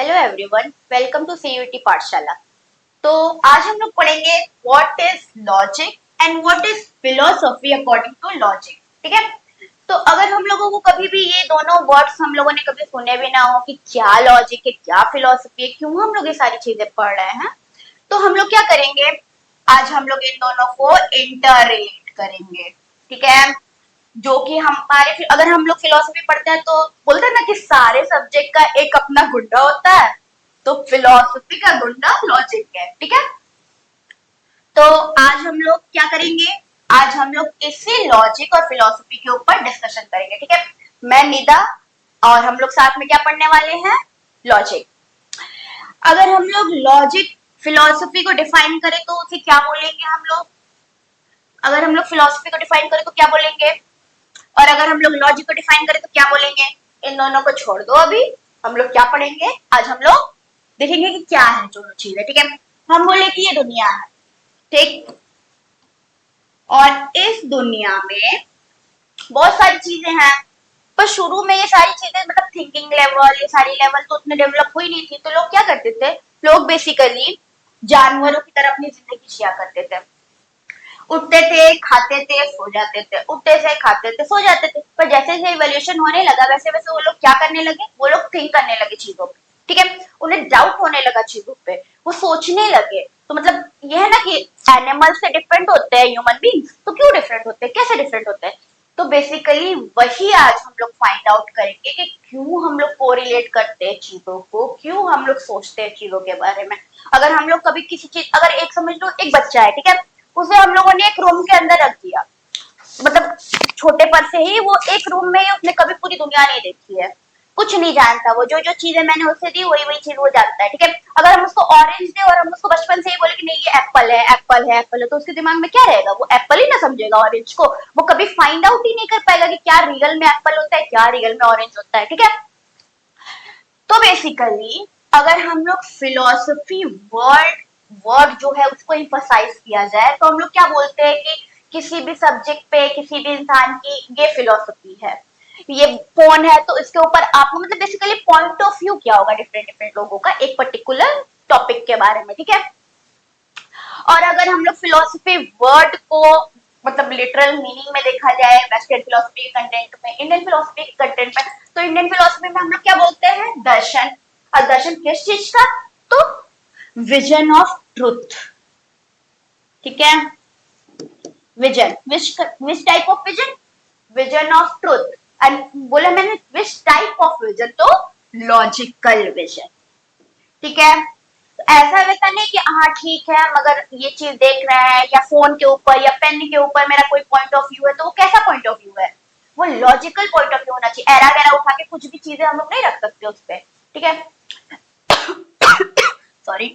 Hello everyone, welcome to CUT Pathshala. तो आज हम लोग पढ़ेंगे what is logic and what is philosophy according to logic. ठीक है। तो अगर हम लोगों को कभी भी ये दोनों वर्ड्स हम लोगों ने कभी सुने भी ना हो कि क्या लॉजिक है क्या फिलोसफी है, क्यों हम लोग ये सारी चीजें पढ़ रहे हैं, तो हम लोग क्या करेंगे, आज हम लोग इन दोनों को इंटर रिलेट करेंगे। ठीक है। जो कि हमारे अगर हम लोग फिलोसफी पढ़ते हैं तो बोलते हैं ना कि सारे सब्जेक्ट का एक अपना गुंडा होता है, तो फिलोसफी का गुंडा लॉजिक है। ठीक है। तो आज हम लोग क्या करेंगे, आज हम लोग इसी लॉजिक और फिलोसफी के ऊपर डिस्कशन करेंगे। ठीक है। मैं निदा और हम लोग साथ में क्या पढ़ने वाले हैं, लॉजिक। अगर हम लोग लॉजिक फिलोसफी को डिफाइन करें तो उसे क्या बोलेंगे हम लोग, अगर हम लोग फिलोसफी को डिफाइन करें तो क्या बोलेंगे, और अगर हम लोग लॉजिक को डिफाइन करें तो क्या बोलेंगे। इन दोनों को छोड़ दो, अभी हम लोग क्या पढ़ेंगे, आज हम लोग देखेंगे कि क्या है दोनों चीजें। ठीक है। हम बोले कि ये दुनिया है, ठीक, और इस दुनिया में बहुत सारी चीजें हैं, पर शुरू में ये सारी चीजें मतलब थिंकिंग लेवल, ये सारी लेवल तो उतने डेवलप हुई नहीं थी, तो लोग क्या करते थे, लोग बेसिकली जानवरों की तरह अपनी जिंदगी जिया करते थे। उठते थे, खाते थे, सो जाते थे, उठते थे, खाते थे, सो जाते थे। पर जैसे जैसे इवोल्यूशन होने लगा वैसे वैसे वो लोग क्या करने लगे, वो लोग थिंक करने लगे चीजों पे। ठीक है। उन्हें डाउट होने लगा चीजों पे, वो सोचने लगे। तो मतलब ये है ना कि एनिमल से डिफरेंट होते हैं ह्यूमन बींग्स, तो क्यों डिफरेंट होते हैं, कैसे डिफरेंट होते हैं, तो बेसिकली वही आज हम लोग फाइंड आउट करेंगे कि क्यों हम लोग कोरिलेट करते हैं चीजों को, क्यों हम लोग सोचते हैं चीजों के बारे में। अगर हम लोग कभी किसी चीज, अगर एक समझ लो एक बच्चा है, ठीक है, उसे हम लोगों ने एक रूम के अंदर रख दिया, मतलब छोटे पर से ही वो एक रूम में ही, उसने कभी पूरी दुनिया नहीं देखी है, कुछ नहीं जानता, वो जो जो चीजें मैंने उसे दी वही वही चीज वो जानता है। ठीक है। अगर हम उसको ऑरेंज दे और हम उसको बचपन से ही बोले कि नहीं ये एप्पल है, एप्पल है, एप्पल है, तो उसके दिमाग में क्या रहेगा, वो एप्पल ही ना समझेगा ऑरेंज को। वो कभी फाइंड आउट ही नहीं कर पाएगा कि क्या रियल में एप्पल होता है, क्या रियल में ऑरेंज होता है। ठीक है। तो बेसिकली अगर हम लोग फिलोसफी वर्ड वर्ड जो है उसको इम्फसाइज किया जाए तो हम लोग क्या बोलते हैं कि किसी भी सब्जेक्ट पे किसी भी इंसान की ये फिलोसफी है, ये फोन है तो इसके ऊपर आपको मतलब बेसिकली पॉइंट ऑफ व्यू क्या होगा डिफरेंट डिफरेंट लोगों का एक पर्टिकुलर टॉपिक के बारे में। ठीक है। और अगर हम लोग फिलोसफी वर्ड को मतलब लिटरल मीनिंग में देखा जाए वेस्टर्न फिलोसफी के कंटेंट में, इंडियन फिलोसफी के कंटेंट में, तो इंडियन फिलोसफी में हम लोग क्या बोलते हैं, दर्शन। और दर्शन किस चीज का, तो विजन ऑफ ट्रुथ। ठीक है। Vision, which type of vision, vision of truth. And बोला मैंने विच टाइप ऑफ विजन, तो लॉजिकल विजन। ठीक है। ऐसा वैसा नहीं कि हाँ ठीक है हम अगर ये चीज देख रहे हैं या फोन के ऊपर या पेन के ऊपर मेरा कोई पॉइंट ऑफ व्यू है तो वो कैसा पॉइंट ऑफ व्यू है, वो लॉजिकल पॉइंट ऑफ व्यू होना चाहिए। एरा गैरा उठा के कुछ भी चीजें हम लोग नहीं रख सकते उस पर। ठीक है। सॉरी।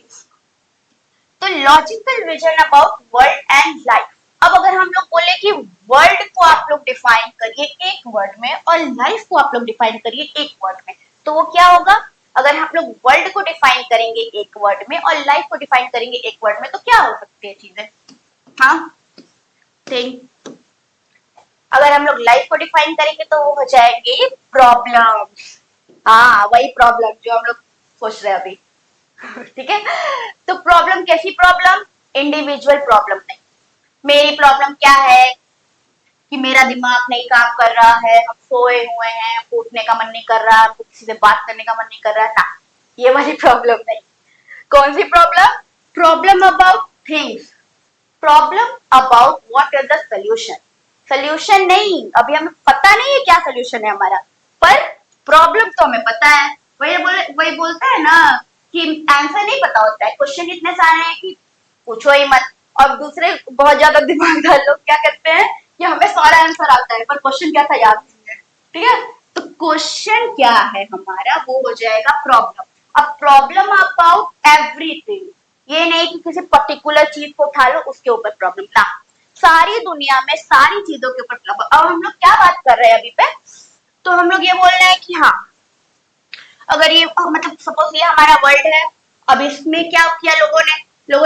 तो logical vision about world and life. अब अगर हम लोग बोले कि वर्ल्ड को आप लोग डिफाइन करिए एक वर्ड में और लाइफ को आप लोग डिफाइन करिए एक वर्ड में, तो वो क्या होगा, अगर हम लोग वर्ल्ड को डिफाइन करेंगे एक वर्ड में और लाइफ को डिफाइन करेंगे एक वर्ड में तो क्या हो सकती है चीजें, हाँ थिंक। अगर हम लोग लाइफ को डिफाइन करेंगे तो वो हो जाएंगे प्रॉब्लम्स। हाँ वही प्रॉब्लम जो हम लोग सोच रहे हैं अभी। ठीक है। तो प्रॉब्लम कैसी प्रॉब्लम, इंडिविजुअल प्रॉब्लम नहीं। मेरी प्रॉब्लम क्या है कि मेरा दिमाग नहीं काम कर रहा है, हम सोए हुए हैं, हमको उठने का मन नहीं कर रहा, हमको किसी से बात करने का मन नहीं कर रहा ना, ये वाली प्रॉब्लम नहीं। कौन सी problem, problem about things, problem about what is the solution. Solution नहीं, अभी हमें पता नहीं है क्या सोल्यूशन है हमारा, पर प्रॉब्लम तो हमें पता है। वही बोलता है ना कि आंसर नहीं पता होता है, क्वेश्चन इतने सारे हैं कि पूछो ही मत। और दूसरे बहुत ज्यादा दिमागदार लोग क्या करते हैं कि हमें सारा आंसर आता है पर क्वेश्चन क्या था याद नहीं है। ठीक है। तो क्वेश्चन क्या है हमारा, वो हो जाएगा प्रॉब्लम। अब प्रॉब्लम अबाउट एवरीथिंग, ये नहीं कि किसी पर्टिकुलर चीज को उठा लो उसके ऊपर प्रॉब्लम ना, सारी दुनिया में सारी चीजों के ऊपर प्रॉब्लम। अब हम लोग क्या बात कर रहे हैं अभी पे, तो हम लोग ये बोल रहे हैं कि हाँ अगर ये मतलब सपोज ये हमारा वर्ल्ड है, अब इसमें क्या किया लोगों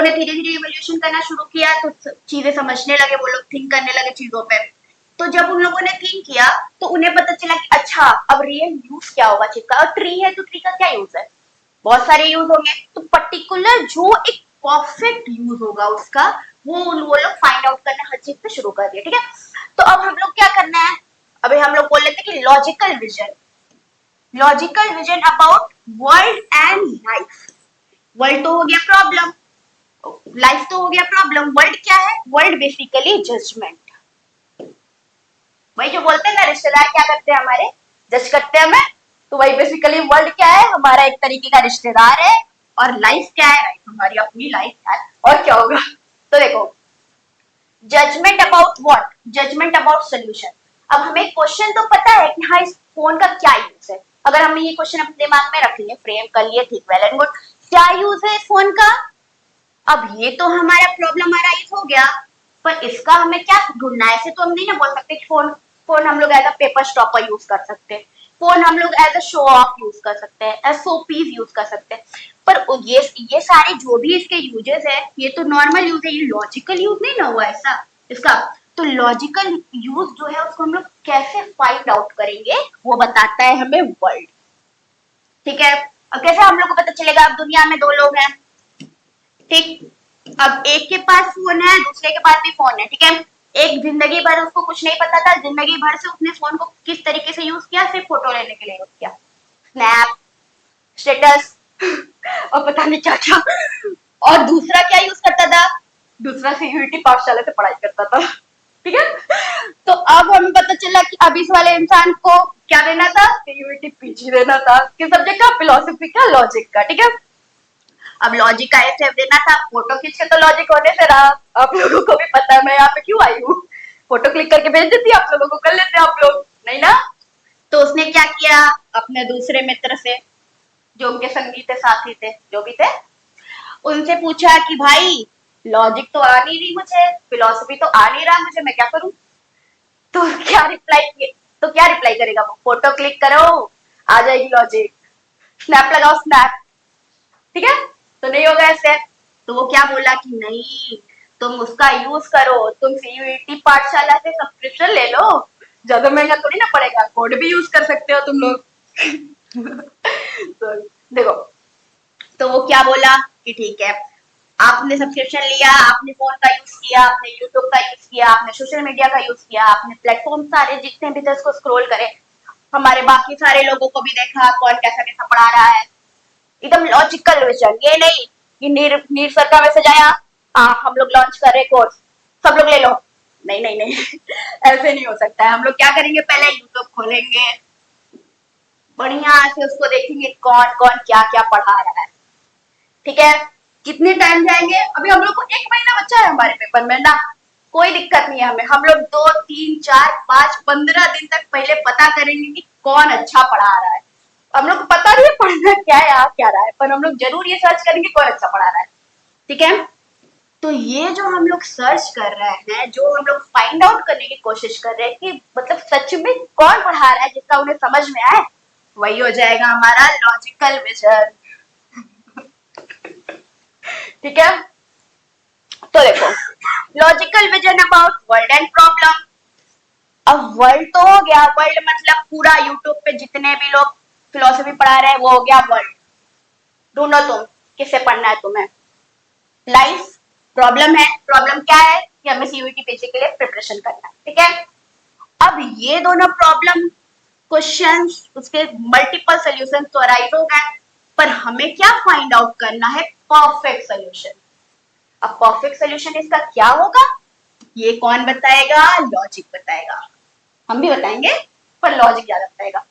ने धीरे धीरे इवोल्यूशन करना शुरू किया तो चीजें समझने लगे, वो लोग थिंक करने लगे चीजों पे। तो जब उन लोगों ने थिंक किया तो उन्हें पता चला कि अच्छा अब रियल यूज क्या होगा चीज का, और ट्री है तो ट्री का क्या यूज है, बहुत सारे यूज होंगे, तो पर्टिकुलर जो एक परफेक्ट यूज होगा उसका, वो लोग फाइंड आउट करना हर चीज पे शुरू कर दिया। ठीक है, तो अब हम लोग क्या करना है, अभी हम लोग बोल लेते हैं कि logical vision about world and life. World तो हो गया प्रॉब्लम, लाइफ तो हो गया प्रॉब्लम, वर्ल्ड क्या है, वर्ल्ड बेसिकली जजमेंट। वही जो बोलते हैं ना, रिश्तेदार क्या करते हैं हमारे, जज करते हैं हमें, तो वही बेसिकली वर्ल्ड क्या है, हमारा एक तरीके का रिश्तेदार है। और लाइफ क्या है, लाइफ हमारी अपनी लाइफ है, और क्या होगा। तो देखो, judgement about what, judgement about solution. अब हमें क्वेश्चन तो पता है कि हाँ इस फोन का क्या यूज है, अगर हमने ये क्वेश्चन अपने दिमाग में रख लिए, फ्रेम कर लिए, ठीक, वेल एंड गुड, क्या यूज है इस फोन का। अब ये तो हमारा प्रॉब्लम अराइज हो गया, पर इसका हमें क्या ढूंढना है, ऐसे तो हम नहीं ना बोल सकते कि फोन फोन हम लोग as a paper stopper use कर सकते हैं, फोन हम लोग as a show off use कर सकते हैं, एसओपीज यूज कर सकते हैं, पर ये सारे जो भी इसके यूजेस है, ये तो नॉर्मल यूज है, ये लॉजिकल यूज नहीं ना हुआ ऐसा इसका। तो लॉजिकल यूज जो है उसको हम लोग कैसे फाइंड आउट करेंगे, वो बताता है हमें वर्ल्ड। ठीक है, अब कैसे हम लोग को पता चलेगा, अब दुनिया में दो लोग हैं, ठीक, अब एक के पास फोन है, दूसरे के पास भी फोन है, ठीक है, एक जिंदगी भर उसको कुछ नहीं पता था, जिंदगी भर से उसने फोन को किस तरीके से यूज किया, सिर्फ फोटो लेने के लिए यूज किया, स्नैप, स्टेटस और पता नहीं क्या क्या। और दूसरा क्या यूज करता था, दूसरा सीयूईटी पाठशाला से पढ़ाई करता था। ठीक है, तो अब हमें पता चला कि अब इस वाले इंसान को क्या देना था, सीयूईटी पीजी देना था, किस सब्जेक्ट का, फिलोसफी का, लॉजिक का। ठीक है, अब लॉजिक का ऐसे देना था, फोटो खींच के तो लॉजिक होने से रहा, आप लोगों को भी पता है मैं यहाँ पे क्यों आई हूँ, फोटो क्लिक करके भेज देती, आप लोगों को कर लेते आप लोग, नहीं ना। तो उसने क्या किया, अपने दूसरे मित्र से, जो उनके संगी थे, साथी थे, जो भी थे, उनसे पूछा कि भाई लॉजिक तो आ नहीं रही मुझे, फिलोसफी तो आ नहीं रहा मुझे, मैं क्या करूं। तो क्या रिप्लाई किए, तो क्या रिप्लाई करेगा वो, फोटो क्लिक करो आ जाएगी लॉजिक, स्नैप लगाओ स्नैप, ठीक है, तो नहीं होगा ऐसे। तो वो क्या बोला कि नहीं, तुम उसका यूज करो, तुम सीयूईटी पाठशाला से सब्सक्रिप्शन ले लो, ज्यादा महंगा थोड़ी ना पड़ेगा, कोड भी यूज कर सकते हो तुम लोग। तो देखो, तो वो क्या बोला कि ठीक है, आपने सब्सक्रिप्शन लिया, आपने फोन का यूज किया, आपने यूट्यूब का यूज किया, आपने सोशल मीडिया का यूज किया, आपने प्लेटफॉर्म सारे जितने भी थे उसको स्क्रॉल करे, हमारे बाकी सारे लोगों को भी देखा कौन कैसा कैसा पढ़ा रहा है, एकदम लॉजिकल विजन, ये नहीं कि नीर नीर सर का मैसेज आया, हाँ हम लोग लॉन्च कर रहे कोर्स, सब लोग ले लो, नहीं नहीं नहीं। ऐसे नहीं हो सकता है, हम लोग क्या करेंगे, पहले यूट्यूब खोलेंगे, बढ़िया से उसको देखेंगे कौन कौन क्या क्या पढ़ा रहा है, ठीक है, कितने टाइम जाएंगे, अभी हम लोग को 1 महीना बचा है हमारे पेपर में ना, कोई दिक्कत नहीं है हमें, हम लोग 2 3 4 5 15 दिन तक पहले पता करेंगे कि कौन अच्छा पढ़ा रहा है, हम लोग को पता नहीं है पढ़ना क्या है, आ क्या रहा है, पर हम लोग जरूर ये सर्च करेंगे कौन अच्छा पढ़ा रहा है, ठीक है। तो ये जो हम लोग सर्च कर रहे हैं, जो हम लोग फाइंड आउट करने की कोशिश कर रहे हैं कि मतलब सच में कौन पढ़ा रहा है जिसका उन्हें समझ में आए, वही हो जाएगा हमारा लॉजिकल विजन। ठीक है, तो देखो, logical vision about world and problem. अब वर्ल्ड तो हो गया, वर्ल्ड मतलब पूरा यूट्यूब पे जितने भी लोग फिलोसफी पढ़ा रहे हैं वो हो गया वर्ल्ड, ढूंढो तुम किससे पढ़ना है तुम्हें। लाइफ, प्रॉब्लम है, प्रॉब्लम क्या है कि हमें सीयूईटी पीजी के लिए प्रिपरेशन करना है, ठीक है। अब ये दोनों प्रॉब्लम क्वेश्चंस, उसके मल्टीपल सॉल्यूशन तो अराइज हो गए, पर हमें क्या फाइंड आउट करना है, परफेक्ट सॉल्यूशन। अब परफेक्ट सॉल्यूशन इसका क्या होगा, ये कौन बताएगा, लॉजिक बताएगा, हम भी बताएंगे पर लॉजिक ज्यादा बताएगा,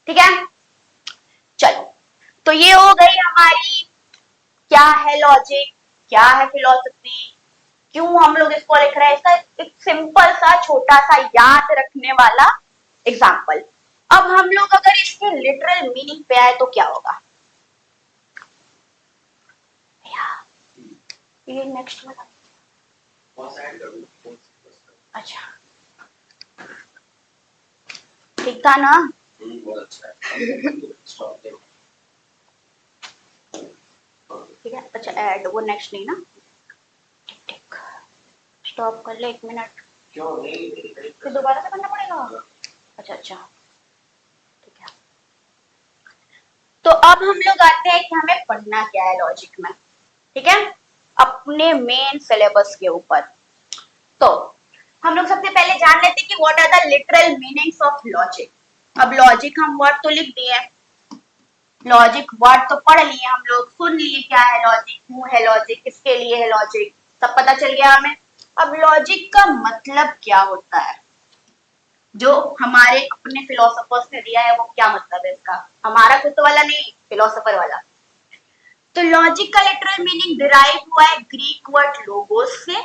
ठीक है। चलो, तो ये हो गई हमारी, क्या है लॉजिक, क्या है फिलोसफी, क्यों हम लोग इसको लिख रहे हैं, इसका एक सिंपल सा छोटा सा याद रखने वाला एग्जाम्पल। अब हम लोग अगर इसके लिटरल मीनिंग पे आए तो क्या होगा, ये नेक्स्ट वाला, अच्छा ठीक था ना, बहुत अच्छा है। ठीक है, अच्छा ऐड, वो नेक्स्ट नहीं ना, ठीक, स्टॉप कर ले 1 मिनट, क्यों नहीं, फिर दोबारा से करना पड़ेगा, अच्छा अच्छा, ठीक है। तो अब हम लोग आते हैं कि हमें पढ़ना क्या है लॉजिक में, ठीक है, अपने मेन सिलेबस के ऊपर। तो हम लोग सबसे पहले जान लेते हैं कि what are the literal meanings of logic. अब लॉजिक हम वर्ड तो लिख दिए, लॉजिक वर्ड तो पढ़ लिए हम लोग, सुन लिए क्या है लॉजिक, क्यों है लॉजिक, किसके लिए है लॉजिक, सब पता चल गया हमें। अब लॉजिक का मतलब क्या होता है, जो हमारे अपने फिलोसोफर्स ने दिया है वो क्या मतलब है इसका, हमारा खुद वाला नहीं, फिलोसोफर वाला। तो लॉजिक का लिटरल मीनिंग डिराइव हुआ है ग्रीक वर्ड लोगोस से,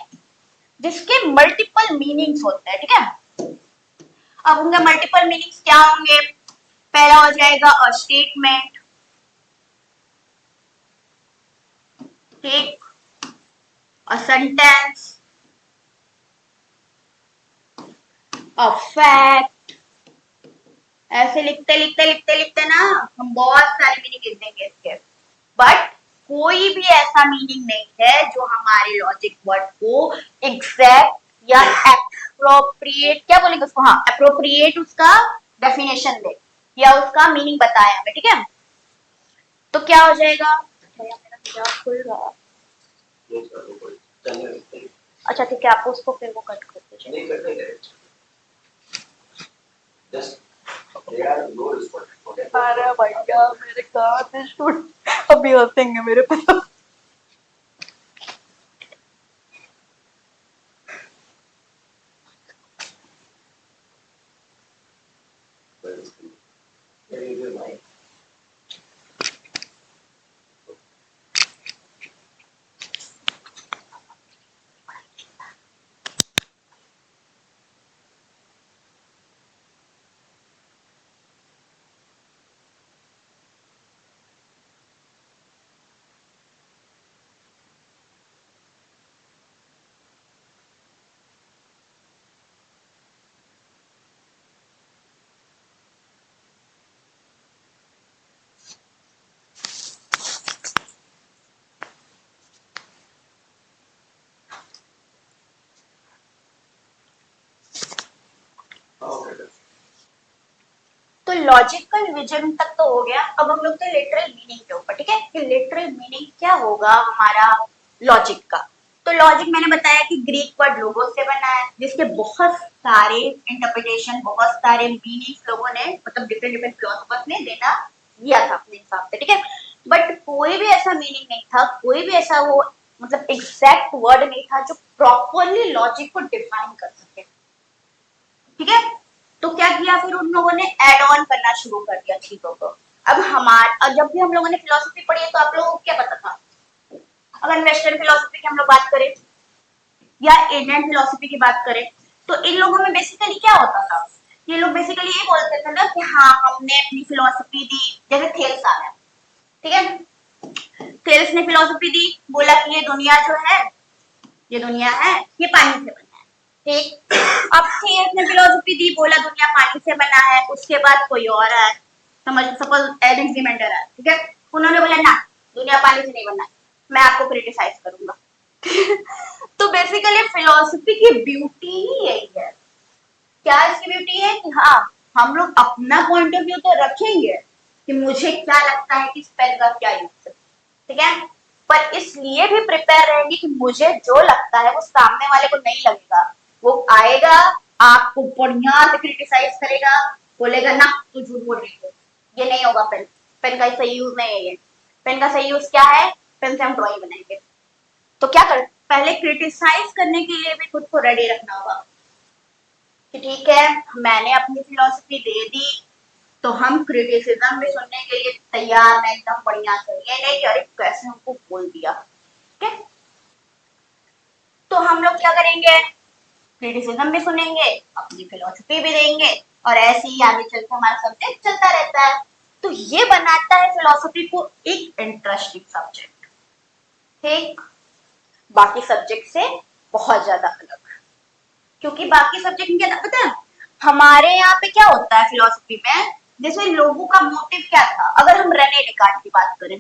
जिसके मल्टीपल मीनिंग्स होते हैं, ठीक है। अब उनके मल्टीपल मीनिंग्स क्या होंगे, पहला हो जाएगा अ स्टेटमेंट, ठीक, अ सेंटेंस, अ फैक्ट। ऐसे लिखते लिखते लिखते लिखते ना हम बहुत सारे मीनिंग लिख देंगे इसके, बट कोई भी ऐसा मीनिंग नहीं है जो हमारे लॉजिक वर्ड को एग्जैक्ट या एप्रोप्रिएट, क्या बोलेंगे उसको, हाँ एप्रोप्रिएट उसका डेफिनेशन दे या उसका मीनिंग बताए हमें, ठीक है। तो क्या हो जाएगा, क्या खुल रहा, अच्छा ठीक है, आप उसको फिर वो कट कर दीजिए। अरे भैया मेरे कान छूट, अभी हंसेंगे मेरे पे तो। तो लॉजिकल विजन तक तो हो गया, अब हम लोग तो लिटरल मीनिंग के ऊपर, ठीक है, कि लिटरल मीनिंग क्या होगा हमारा लॉजिक का। तो लॉजिक मैंने बताया कि ग्रीक वर्ड लोगोस से बना है, जिसके बहुत सारे इंटरप्रिटेशन, बहुत सारे मीनिंग्स लोगों ने, मतलब डिफरेंट डिफरेंट फिलोसोफर्स ने देना दिया था अपने हिसाब से, ठीक है। बट कोई भी ऐसा मीनिंग नहीं था, कोई भी ऐसा वो मतलब एग्जैक्ट वर्ड नहीं था जो प्रॉपरली लॉजिक को डिफाइन कर सके, ठीक है। तो क्या किया फिर उन लोगों ने, एड ऑन करना शुरू कर दिया चीजों को। अब जब भी हम लोगों ने फिलोसफी पढ़ी है तो आप लोगों को क्या पता था, अगर वेस्टर्न फिलोसफी की हम लोग बात करें या इंडियन फिलोसफी की बात करें, तो इन लोगों में बेसिकली क्या होता था, ये लोग बेसिकली ये बोलते थे ना कि हाँ हमने अपनी फिलोसफी दी, जैसे थेल्स आ गया, ठीक है, थेल्स ने फिलोसफी दी, बोला कि ये दुनिया जो है, ये दुनिया है ये पानी से बना है, ठीक। अब थेल्स ने फिलोसफी दी, बोला दुनिया पानी से बना है, उसके बाद कोई और है, समझ सपोज एलेक्जेंडर है, ठीक है, उन्होंने बोला ना दुनिया पानी से नहीं बना है, मैं आपको क्रिटिसाइज करूंगा। तो बेसिकली फिलोसफी की ब्यूटी ही यही है, क्या इसकी ब्यूटी है कि हाँ हम लोग अपना पॉइंट ऑफ व्यू तो रखेंगे कि मुझे क्या लगता है कि इस पेन का क्या यूज है, ठीक है, पर इसलिए भी प्रिपेयर रहेंगे कि मुझे जो लगता है वो सामने वाले को नहीं लगेगा, वो आएगा आपको बढ़िया से क्रिटिसाइज करेगा, बोलेगा ना तू झूठ बोल रही है, ये नहीं होगा, पेन पेन का सही यूज नहीं है, ये पेन का सही यूज क्या है, पेन से हम ड्रॉइंग बनाएंगे। तो क्या कर, पहले क्रिटिसाइज करने के लिए भी खुद को रेडी रखना होगा कि ठीक है मैंने अपनी फिलोसफी दे दी, तो हम क्रिटिसिज्म भी सुनने के लिए तैयार हैं एकदम बढ़िया से, ये नहीं कि अरे कैसे हमको बोल दिया, ठीक है। तो हम लोग क्या करेंगे, क्रिटिसिज्म भी सुनेंगे, अपनी फिलोसफी भी देंगे, और ऐसे ही आगे चलकर हमारा सब्जेक्ट चलता रहता है। तो ये बनाता है फिलोसफी को एक इंटरेस्टिंग सब्जेक्ट, ठीक, बाकी सब्जेक्ट से बहुत ज्यादा अलग, क्योंकि बाकी सब्जेक्ट में क्या पता है, हमारे यहाँ पे क्या होता है फिलोसफी में, जैसे लोगों का मोटिव क्या था, अगर हम रेने डेकार्ट की बात करें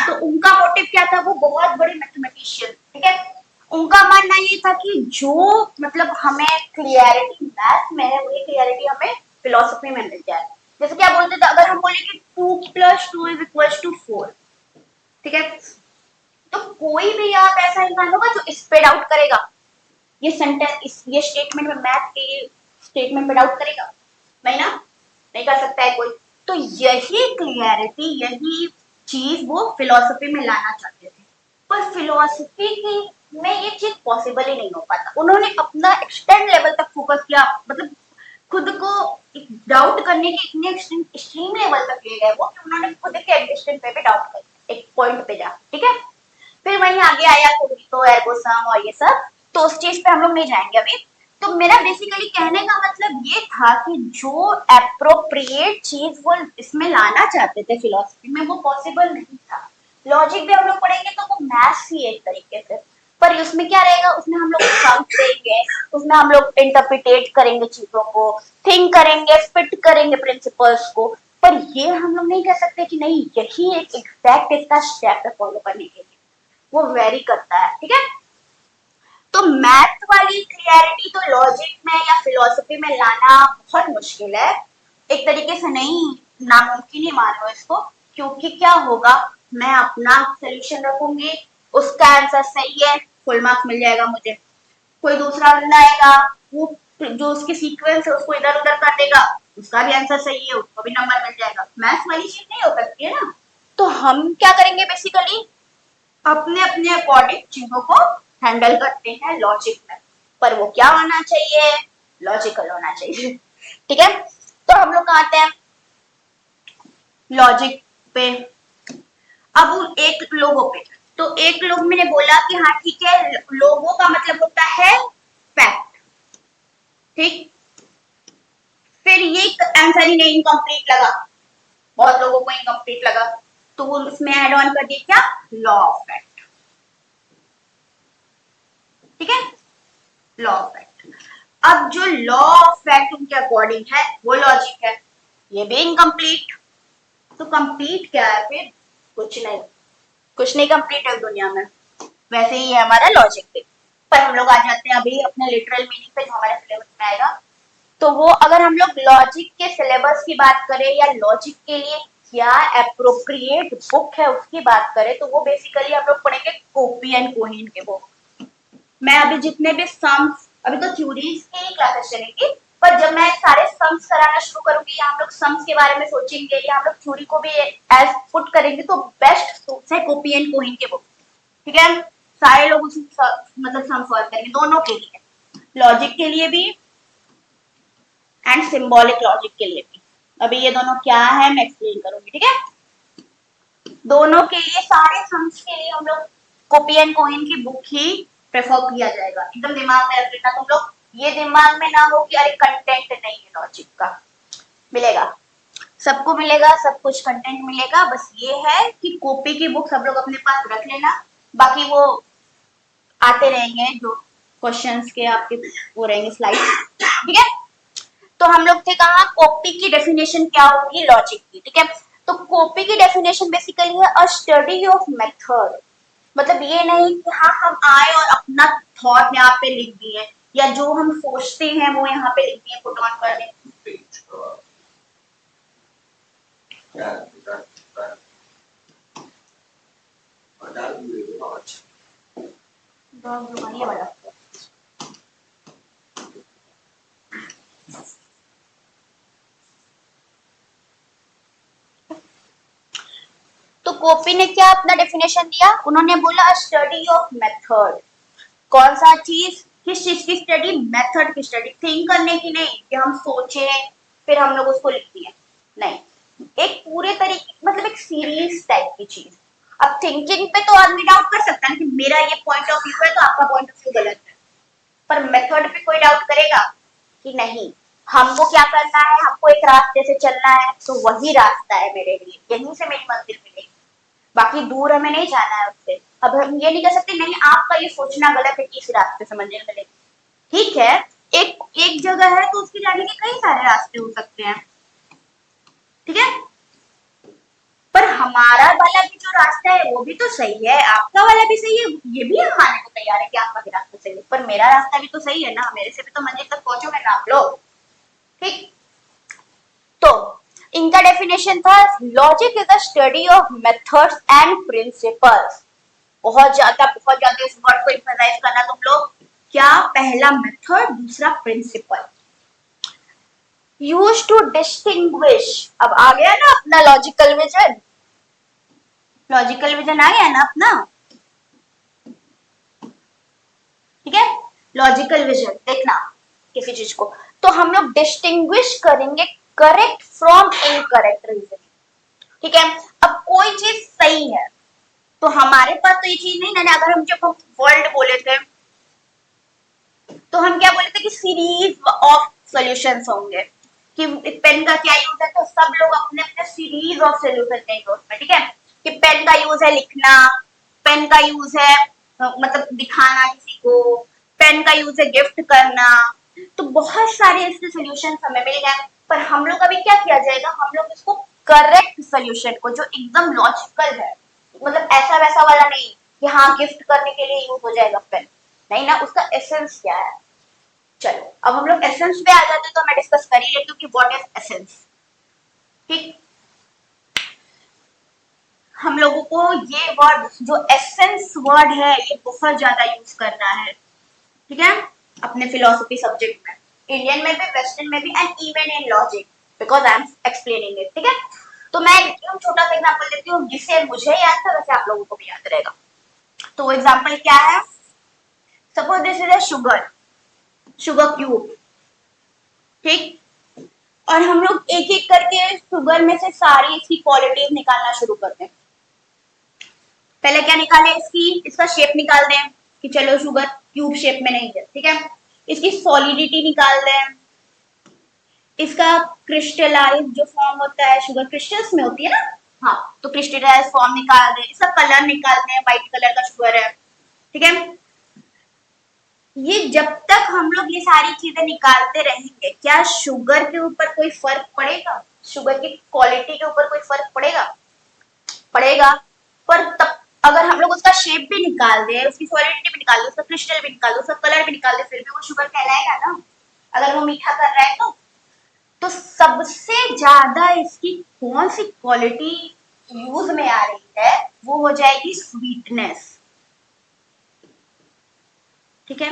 तो उनका मोटिव क्या था, वो बहुत बड़े मैथमेटिशियन, ठीक है, उनका मानना ये था कि जो मतलब हमें क्लियरिटी मैथ में है वही क्लियरिटी हमें फिलोसफी में मिल जाए, जैसे क्या बोलते थे, अगर हम बोले कि 2 + 2 = 4, ठीक है, तो कोई भी आप ऐसा इंसान होगा जो इस पे डाउट करेगा, ये सेंटेंस, ये स्टेटमेंट में, मैथ के स्टेटमेंट पे डाउट करेगा नहीं ना, नहीं कर सकता है कोई। तो यही क्लियरिटी, यही चीज वो फिलोसफी में लाना चाहते थे, पर फिलोसफी की में ये चीज पॉसिबल ही नहीं हो पाता। उन्होंने अपना एक्सटेंड लेवल तक फोकस किया, मतलब खुद को डाउट करने के इतने एक्सट्रीम लेवल तक ले गए वो, कि उन्होंने खुद के एग्जिस्टेंस पे भी डाउट कर एक पॉइंट पे जा, ठीक है। फिर वहीं आगे आया कोग्निटो एर्गो सम और ये सब, तो उस चीज पे हम लोग नहीं जाएंगे अभी। तो मेरा बेसिकली कहने का मतलब ये था कि जो एप्रोप्रिएट चीज वो इसमें लाना चाहते थे फिलोसफी में, वो पॉसिबल नहीं था। लॉजिक भी हम लोग पढ़ेंगे तो वो मैथ्स ही एक तरीके से, पर उसमें क्या रहेगा, उसमें हम लोग सम देंगे, उसमें हम लोग इंटरप्रिटेट करेंगे चीजों को, थिंक करेंगे, फिट करेंगे प्रिंसिपल्स को। पर ये हम लोग नहीं कह सकते कि नहीं यही एक एग्जैक्ट इसका स्टेप है फॉलो करने के लिए, वो वेरी करता है, ठीक है। तो मैथ वाली क्लियरिटी तो लॉजिक में या फिलोसफी में लाना बहुत मुश्किल है, एक तरीके से नहीं, नामुमकिन ही मान लो इसको। क्योंकि क्या होगा, मैं अपना सोल्यूशन रखूंगी, उसका आंसर सही है, फुल मार्क्स मिल जाएगा मुझे। कोई दूसरा बंदा आएगा, वो जो उसकी सीक्वेंस है उसको इधर उधर कर देगा, उसका भी आंसर सही है, उसको भी नंबर मिल जाएगा। मैथ्स वाली चीज नहीं हो सकती है ना। तो हम क्या करेंगे बेसिकली, अपने अपने अकॉर्डिंग चीजों को हैंडल करते हैं लॉजिक में, पर वो क्या होना चाहिए, लॉजिकल होना चाहिए, ठीक है। तो हम लोग आते हैं लॉजिक पे। अब एक लोगों पे, तो एक लोग मैंने बोला कि हाँ ठीक है, लोगों का मतलब होता है फैक्ट, ठीक। फिर ये आंसर ही नहीं, इनकम्प्लीट लगा, बहुत लोगों को इनकम्प्लीट लगा, तो वो उसमें ऐड ऑन कर दिया क्या, लॉ ऑफ फैक्ट, ठीक है, लॉ ऑफ फैक्ट। अब जो लॉ ऑफ फैक्ट उनके अकॉर्डिंग है वो लॉजिक है, ये भी इनकम्प्लीट। तो कंप्लीट क्या है फिर, कुछ नहीं, कुछ नहीं कंप्लीट है दुनिया में। वैसे ही है हमारा लॉजिक भी। पर हम लोग आ जाते हैं अभी अपने लिटरल मीनिंग पे जो हमारे सिलेबस में आएगा। तो वो अगर हम लोग लॉजिक के सिलेबस की बात करें या लॉजिक के लिए क्या एप्रोप्रिएट बुक है उसकी बात करें, तो वो बेसिकली हम लोग पढ़ेंगे कोपी एंड कोहेन के बुक। मैं अभी जितने भी सम्स, अभी तो थ्योरीज की ही क्लासेस चलेंगी, पर जब मैं सारे सम्स कराना शुरू करूंगी या हम लोग सम्स के बारे में सोचेंगे या हम लोग थ्योरी को भी एज पुट करेंगे, तो बेस्ट सोर्स है कॉपी एंड कोहिन के बुक, ठीक है। सारे लोग उसी मतलब सम सॉल्व करेंगे दोनों के लिए, लॉजिक के लिए भी एंड सिंबॉलिक लॉजिक के लिए भी। अभी ये दोनों क्या है मैं एक्सप्लेन करूंगी, ठीक है। दोनों के लिए, सारे सम्स के लिए हम लोग कॉपी एंड कोहेन की बुक ही प्रेफर किया जाएगा। एकदम दिमाग में रख लेना तुम लोग, ये दिमाग में ना हो कि अरे कंटेंट नहीं है लॉजिक का, मिलेगा, सबको मिलेगा, सब कुछ कंटेंट मिलेगा। बस ये है कि कॉपी की बुक सब लोग अपने पास रख लेना, बाकी वो आते रहेंगे जो क्वेश्चंस के आपके वो रहेंगे स्लाइड, ठीक है। तो हम लोग थे कहा, कॉपी की डेफिनेशन क्या होगी, लॉजिक की, ठीक है। तो कॉपी की डेफिनेशन बेसिकली है अ स्टडी ऑफ मेथड। मतलब ये नहीं कि हाँ हम आए और अपना थॉट यहाँ पे लिख दिए, या जो हम सोचते हैं वो यहाँ पे लिख दिए, पुट ऑन कर दें। वाला तो कॉपी ने क्या अपना डेफिनेशन दिया, उन्होंने बोला स्टडी ऑफ मेथड। कौन सा चीज, किस चीज की स्टडी, मेथड की स्टडी, थिंक करने की नहीं कि हम सोचे फिर हम लोग उसको लिख दिए, नहीं, एक पूरे तरीके, मतलब एक सीरीज टाइप की चीज। अब थिंकिंग पे तो आदमी डाउट कर सकता है कि मेरा ये पॉइंट ऑफ व्यू है तो आपका पॉइंट ऑफ व्यू गलत है, पर मेथड पे कोई डाउट करेगा कि नहीं, हमको क्या करना है, हमको एक रास्ते से चलना है तो वही रास्ता है मेरे लिए, यहीं से मेरी मंजिल मिलेगी, बाकी दूर हमें नहीं जाना है उससे। अब हम ये नहीं कह सकते नहीं आपका ये सोचना गलत है कि इस रास्ते से मंजिल मिलेगी, ठीक है, एक एक जगह है तो उसके जाने के कई सारे रास्ते हो सकते हैं, ठीक है। पर हमारा वाला भी जो रास्ता है वो भी तो सही है, आपका वाला भी सही है, ये भी हम मानने को तैयार है कि आपका भी रास्ता सही है, पर मेरा रास्ता भी तो सही है ना, मेरे से भी तो मंजिल तक पहुंचोगे ना आप लोग, ठीक। तो इनका डेफिनेशन था logic is the study of methods and principles. बहुत ज्यादा इस वर्ड को एम्फसाइज करना तुम लोग। क्या? पहला मेथड, दूसरा प्रिंसिपल। Use to distinguish. अब आ गया ना अपना लॉजिकल विजन, लॉजिकल विजन आ गया ना अपना, ठीक है। लॉजिकल विजन देखना किसी चीज को, तो हम लोग डिस्टिंग्विश करेंगे करेक्ट फ्रॉम इनकरेक्ट रीजनिंग, ठीक है। अब कोई चीज सही है तो हमारे पास तो ये चीज नहीं ना, अगर हम जब हम वर्ल्ड बोले थे तो हम क्या बोले थे कि सीरीज ऑफ सॉल्यूशंस होंगे, कि पेन का क्या यूज है, तो सब लोग अपने अपने सीरीज ऑफ सॉल्यूशन देंगे उसमें, ठीक है। कि पेन का यूज है लिखना, पेन का यूज है मतलब दिखाना किसी को, पेन का यूज है गिफ्ट करना, तो बहुत सारे इसके सॉल्यूशन हमें मिल गए। पर हम लोग अभी क्या किया जाएगा, हम लोग इसको करेक्ट सॉल्यूशन को जो एकदम लॉजिकल है, मतलब ऐसा वैसा वाला नहीं कि हाँ गिफ्ट करने के लिए यूज हो जाएगा पेन, नहीं ना, उसका एसेंस क्या है। चलो अब हम लोग एसेंस पे आ जाते तो मैं डिस्कस कर ही लेती हूँ कि व्हाट इज एसेंस, ठीक। हम लोगों को ये वर्ड जो एसेंस वर्ड है ये बहुत ज्यादा यूज करना है, ठीक है, अपने फिलोसफी सब्जेक्ट में, इंडियन में भी, वेस्टर्न में भी, and even in logic, because I am explaining it, ठीक है। तो मैं छोटा सा एग्जांपल देती हूँ, जिससे मुझे याद था वैसे आप लोगों को भी याद रहेगा। तो वो एग्जांपल क्या है, suppose this is a sugar, sugar cube, ठीक। और हम लोग एक एक करके शुगर में से सारी इसकी क्वालिटीज निकालना शुरू करते हैं। पहले क्या निकाले, इसका शेप निकाल दें कि चलो शुगर क्यूब शेप में नहीं है, ठीक है। इसकी सॉलिडिटी निकाल दें, इसका क्रिस्टलाइज जो फॉर्म होता है शुगर क्रिस्टल्स में होती है ना, हाँ, तो क्रिस्टलाइज फॉर्म निकाल दें, इसका कलर निकाल दें, व्हाइट कलर का शुगर है, ठीक है। ये जब तक हम लोग ये सारी चीजें निकालते रहेंगे, क्या शुगर के ऊपर कोई फर्क पड़ेगा, शुगर की क्वालिटी के ऊपर कोई फर्क पड़ेगा, पड़ेगा। पर तब अगर हम लोग उसका शेप भी निकाल दे, उसकी सॉलिडिटी भी निकाल दे, उसका क्रिस्टल भी निकाल दे, उसका कलर भी निकाल दे, फिर भी वो शुगर कहलाएगा ना, अगर वो मीठा कर रहा है तो सबसे ज्यादा इसकी कौन सी क्वालिटी यूज में आ रही है, वो हो जाएगी स्वीटनेस, ठीक है।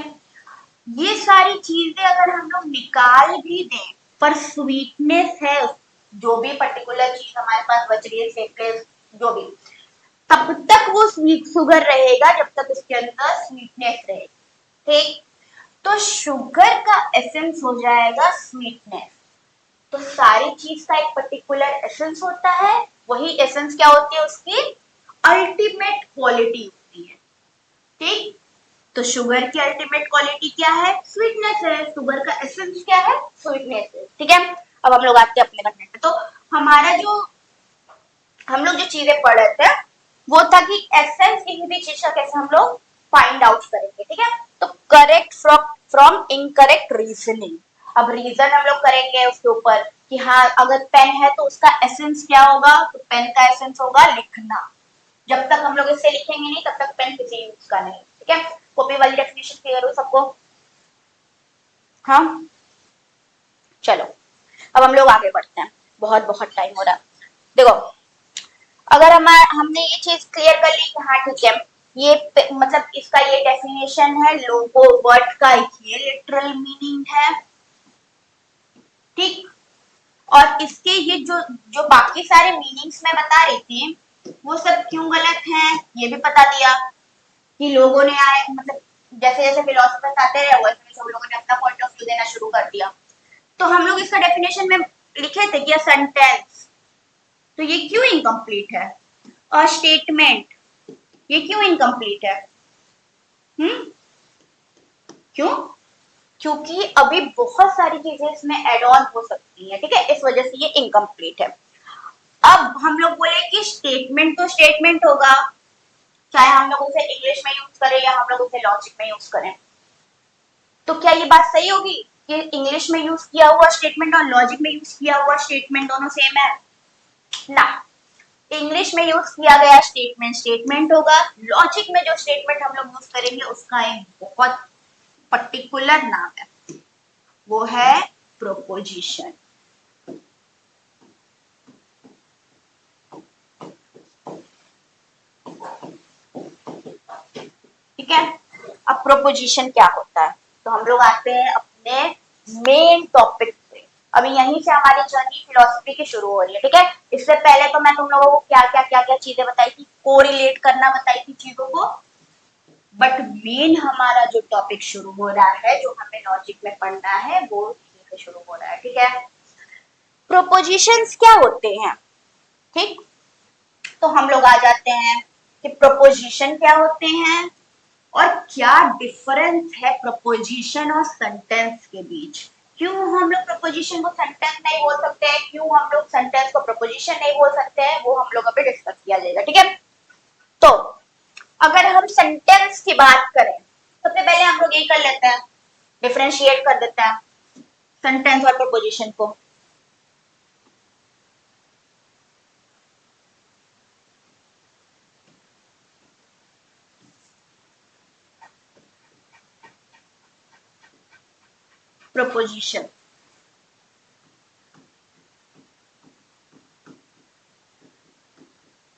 ये सारी चीजें अगर हम लोग निकाल भी दें पर स्वीटनेस है, जो भी पर्टिकुलर चीज हमारे पास बच रही है, शेपलेस जो भी, तब तक वो स्वीट शुगर रहेगा जब तक उसके अंदर स्वीटनेस रहेगी, ठीक। तो शुगर का एसेंस हो जाएगा स्वीटनेस। तो सारी चीज का एक पर्टिकुलर एसेंस होता है, वही एसेंस क्या होती है, उसकी अल्टीमेट क्वालिटी होती है, ठीक। तो शुगर की अल्टीमेट क्वालिटी क्या है, स्वीटनेस है, शुगर का एसेंस क्या है, स्वीटनेस है, ठीक है। अब हम लोग आते हैं अपने कंटेंट पे। तो हमारा जो हम लोग जो चीजें पढ़ रहे थे वो था कि एसेंस किसी भी चीज का कैसे हम लोग फाइंड आउट करेंगे, ठीक है। तो करेक्ट फ्रॉम इनकरेक्ट रीजनिंग। अब रीजन हम लोग करेंगे उसके ऊपर कि हाँ अगर पेन है तो उसका एसेंस क्या होगा, तो पेन का एसेंस होगा लिखना। जब तक हम लोग इससे लिखेंगे नहीं तब तक पेन किसी यूज का नहीं, ठीक है। कॉपी वाली डेफिनेशन क्लियर हो सबको, हाँ। चलो अब हम लोग आगे बढ़ते हैं, बहुत बहुत टाइम हो रहा है। देखो अगर हमने ये चीज क्लियर कर ली कि हाँ ठीक है, ये मतलब इसका ये डेफिनेशन है, लोगो वर्ड का ये लिटरल मीनिंग है, ठीक। और इसके ये जो जो बाकी सारे मीनिंग्स मैं बता रही थी वो सब क्यों गलत हैं ये भी बता दिया, कि लोगों ने आए मतलब जैसे जैसे फिलोसफर्स आते रहे वैसे सब लोगों ने अपना पॉइंट ऑफ व्यू देना शुरू कर दिया। तो हम लोग इसका डेफिनेशन में लिखे थे कि सेंटेंस, तो ये क्यों इनकम्प्लीट है, और स्टेटमेंट ये क्यों इनकम्प्लीट है, क्यों, क्योंकि अभी बहुत सारी चीजें इसमें एड ऑन हो सकती है, ठीक है, इस वजह से ये इनकम्प्लीट है। अब हम लोग बोले कि स्टेटमेंट तो स्टेटमेंट होगा, चाहे हम लोग उसे इंग्लिश में यूज करें या हम लोग उसे लॉजिक में यूज करें। तो क्या ये बात सही होगी कि इंग्लिश में यूज किया हुआ स्टेटमेंट और लॉजिक में यूज किया हुआ स्टेटमेंट दोनों सेम है, ना। इंग्लिश में यूज किया गया स्टेटमेंट स्टेटमेंट होगा, लॉजिक में जो स्टेटमेंट हम लोग यूज करेंगे उसका एक बहुत पर्टिकुलर नाम है, वो है प्रोपोजिशन, ठीक है। अब प्रोपोजिशन क्या होता है, तो हम लोग आते हैं अपने मेन टॉपिक पे। अभी यहीं से हमारी जर्नी फिलोसफी की शुरू हो रही है, ठीक है। इससे पहले तो मैं तुम लोगों को क्या क्या चीजें बताई थी, कोरिलेट करना बताई थी चीजों को, बट मेन हमारा जो टॉपिक शुरू हो रहा है, जो हमें लॉजिक में पढ़ना है, वो यहीं से शुरू हो रहा है, ठीक है। प्रोपोजिशंस क्या होते हैं, ठीक। तो हम लोग आ जाते हैं कि प्रोपोजिशन क्या होते हैं और क्या डिफरेंस है प्रोपोजिशन और सेंटेंस के बीच। क्यों हम लोग प्रोपोजिशन को सेंटेंस नहीं बोल सकते हैं, क्यों हम लोग सेंटेंस को प्रोपोजिशन नहीं बोल सकते हैं, वो हम लोग अभी डिस्कस किया जाएगा, ठीक है। तो अगर हम सेंटेंस की बात करें, सबसे पहले हम लोग ये कर लेते हैं, डिफरेंशिएट कर देते हैं सेंटेंस और प्रोपोजिशन को। प्रोपोजिशन,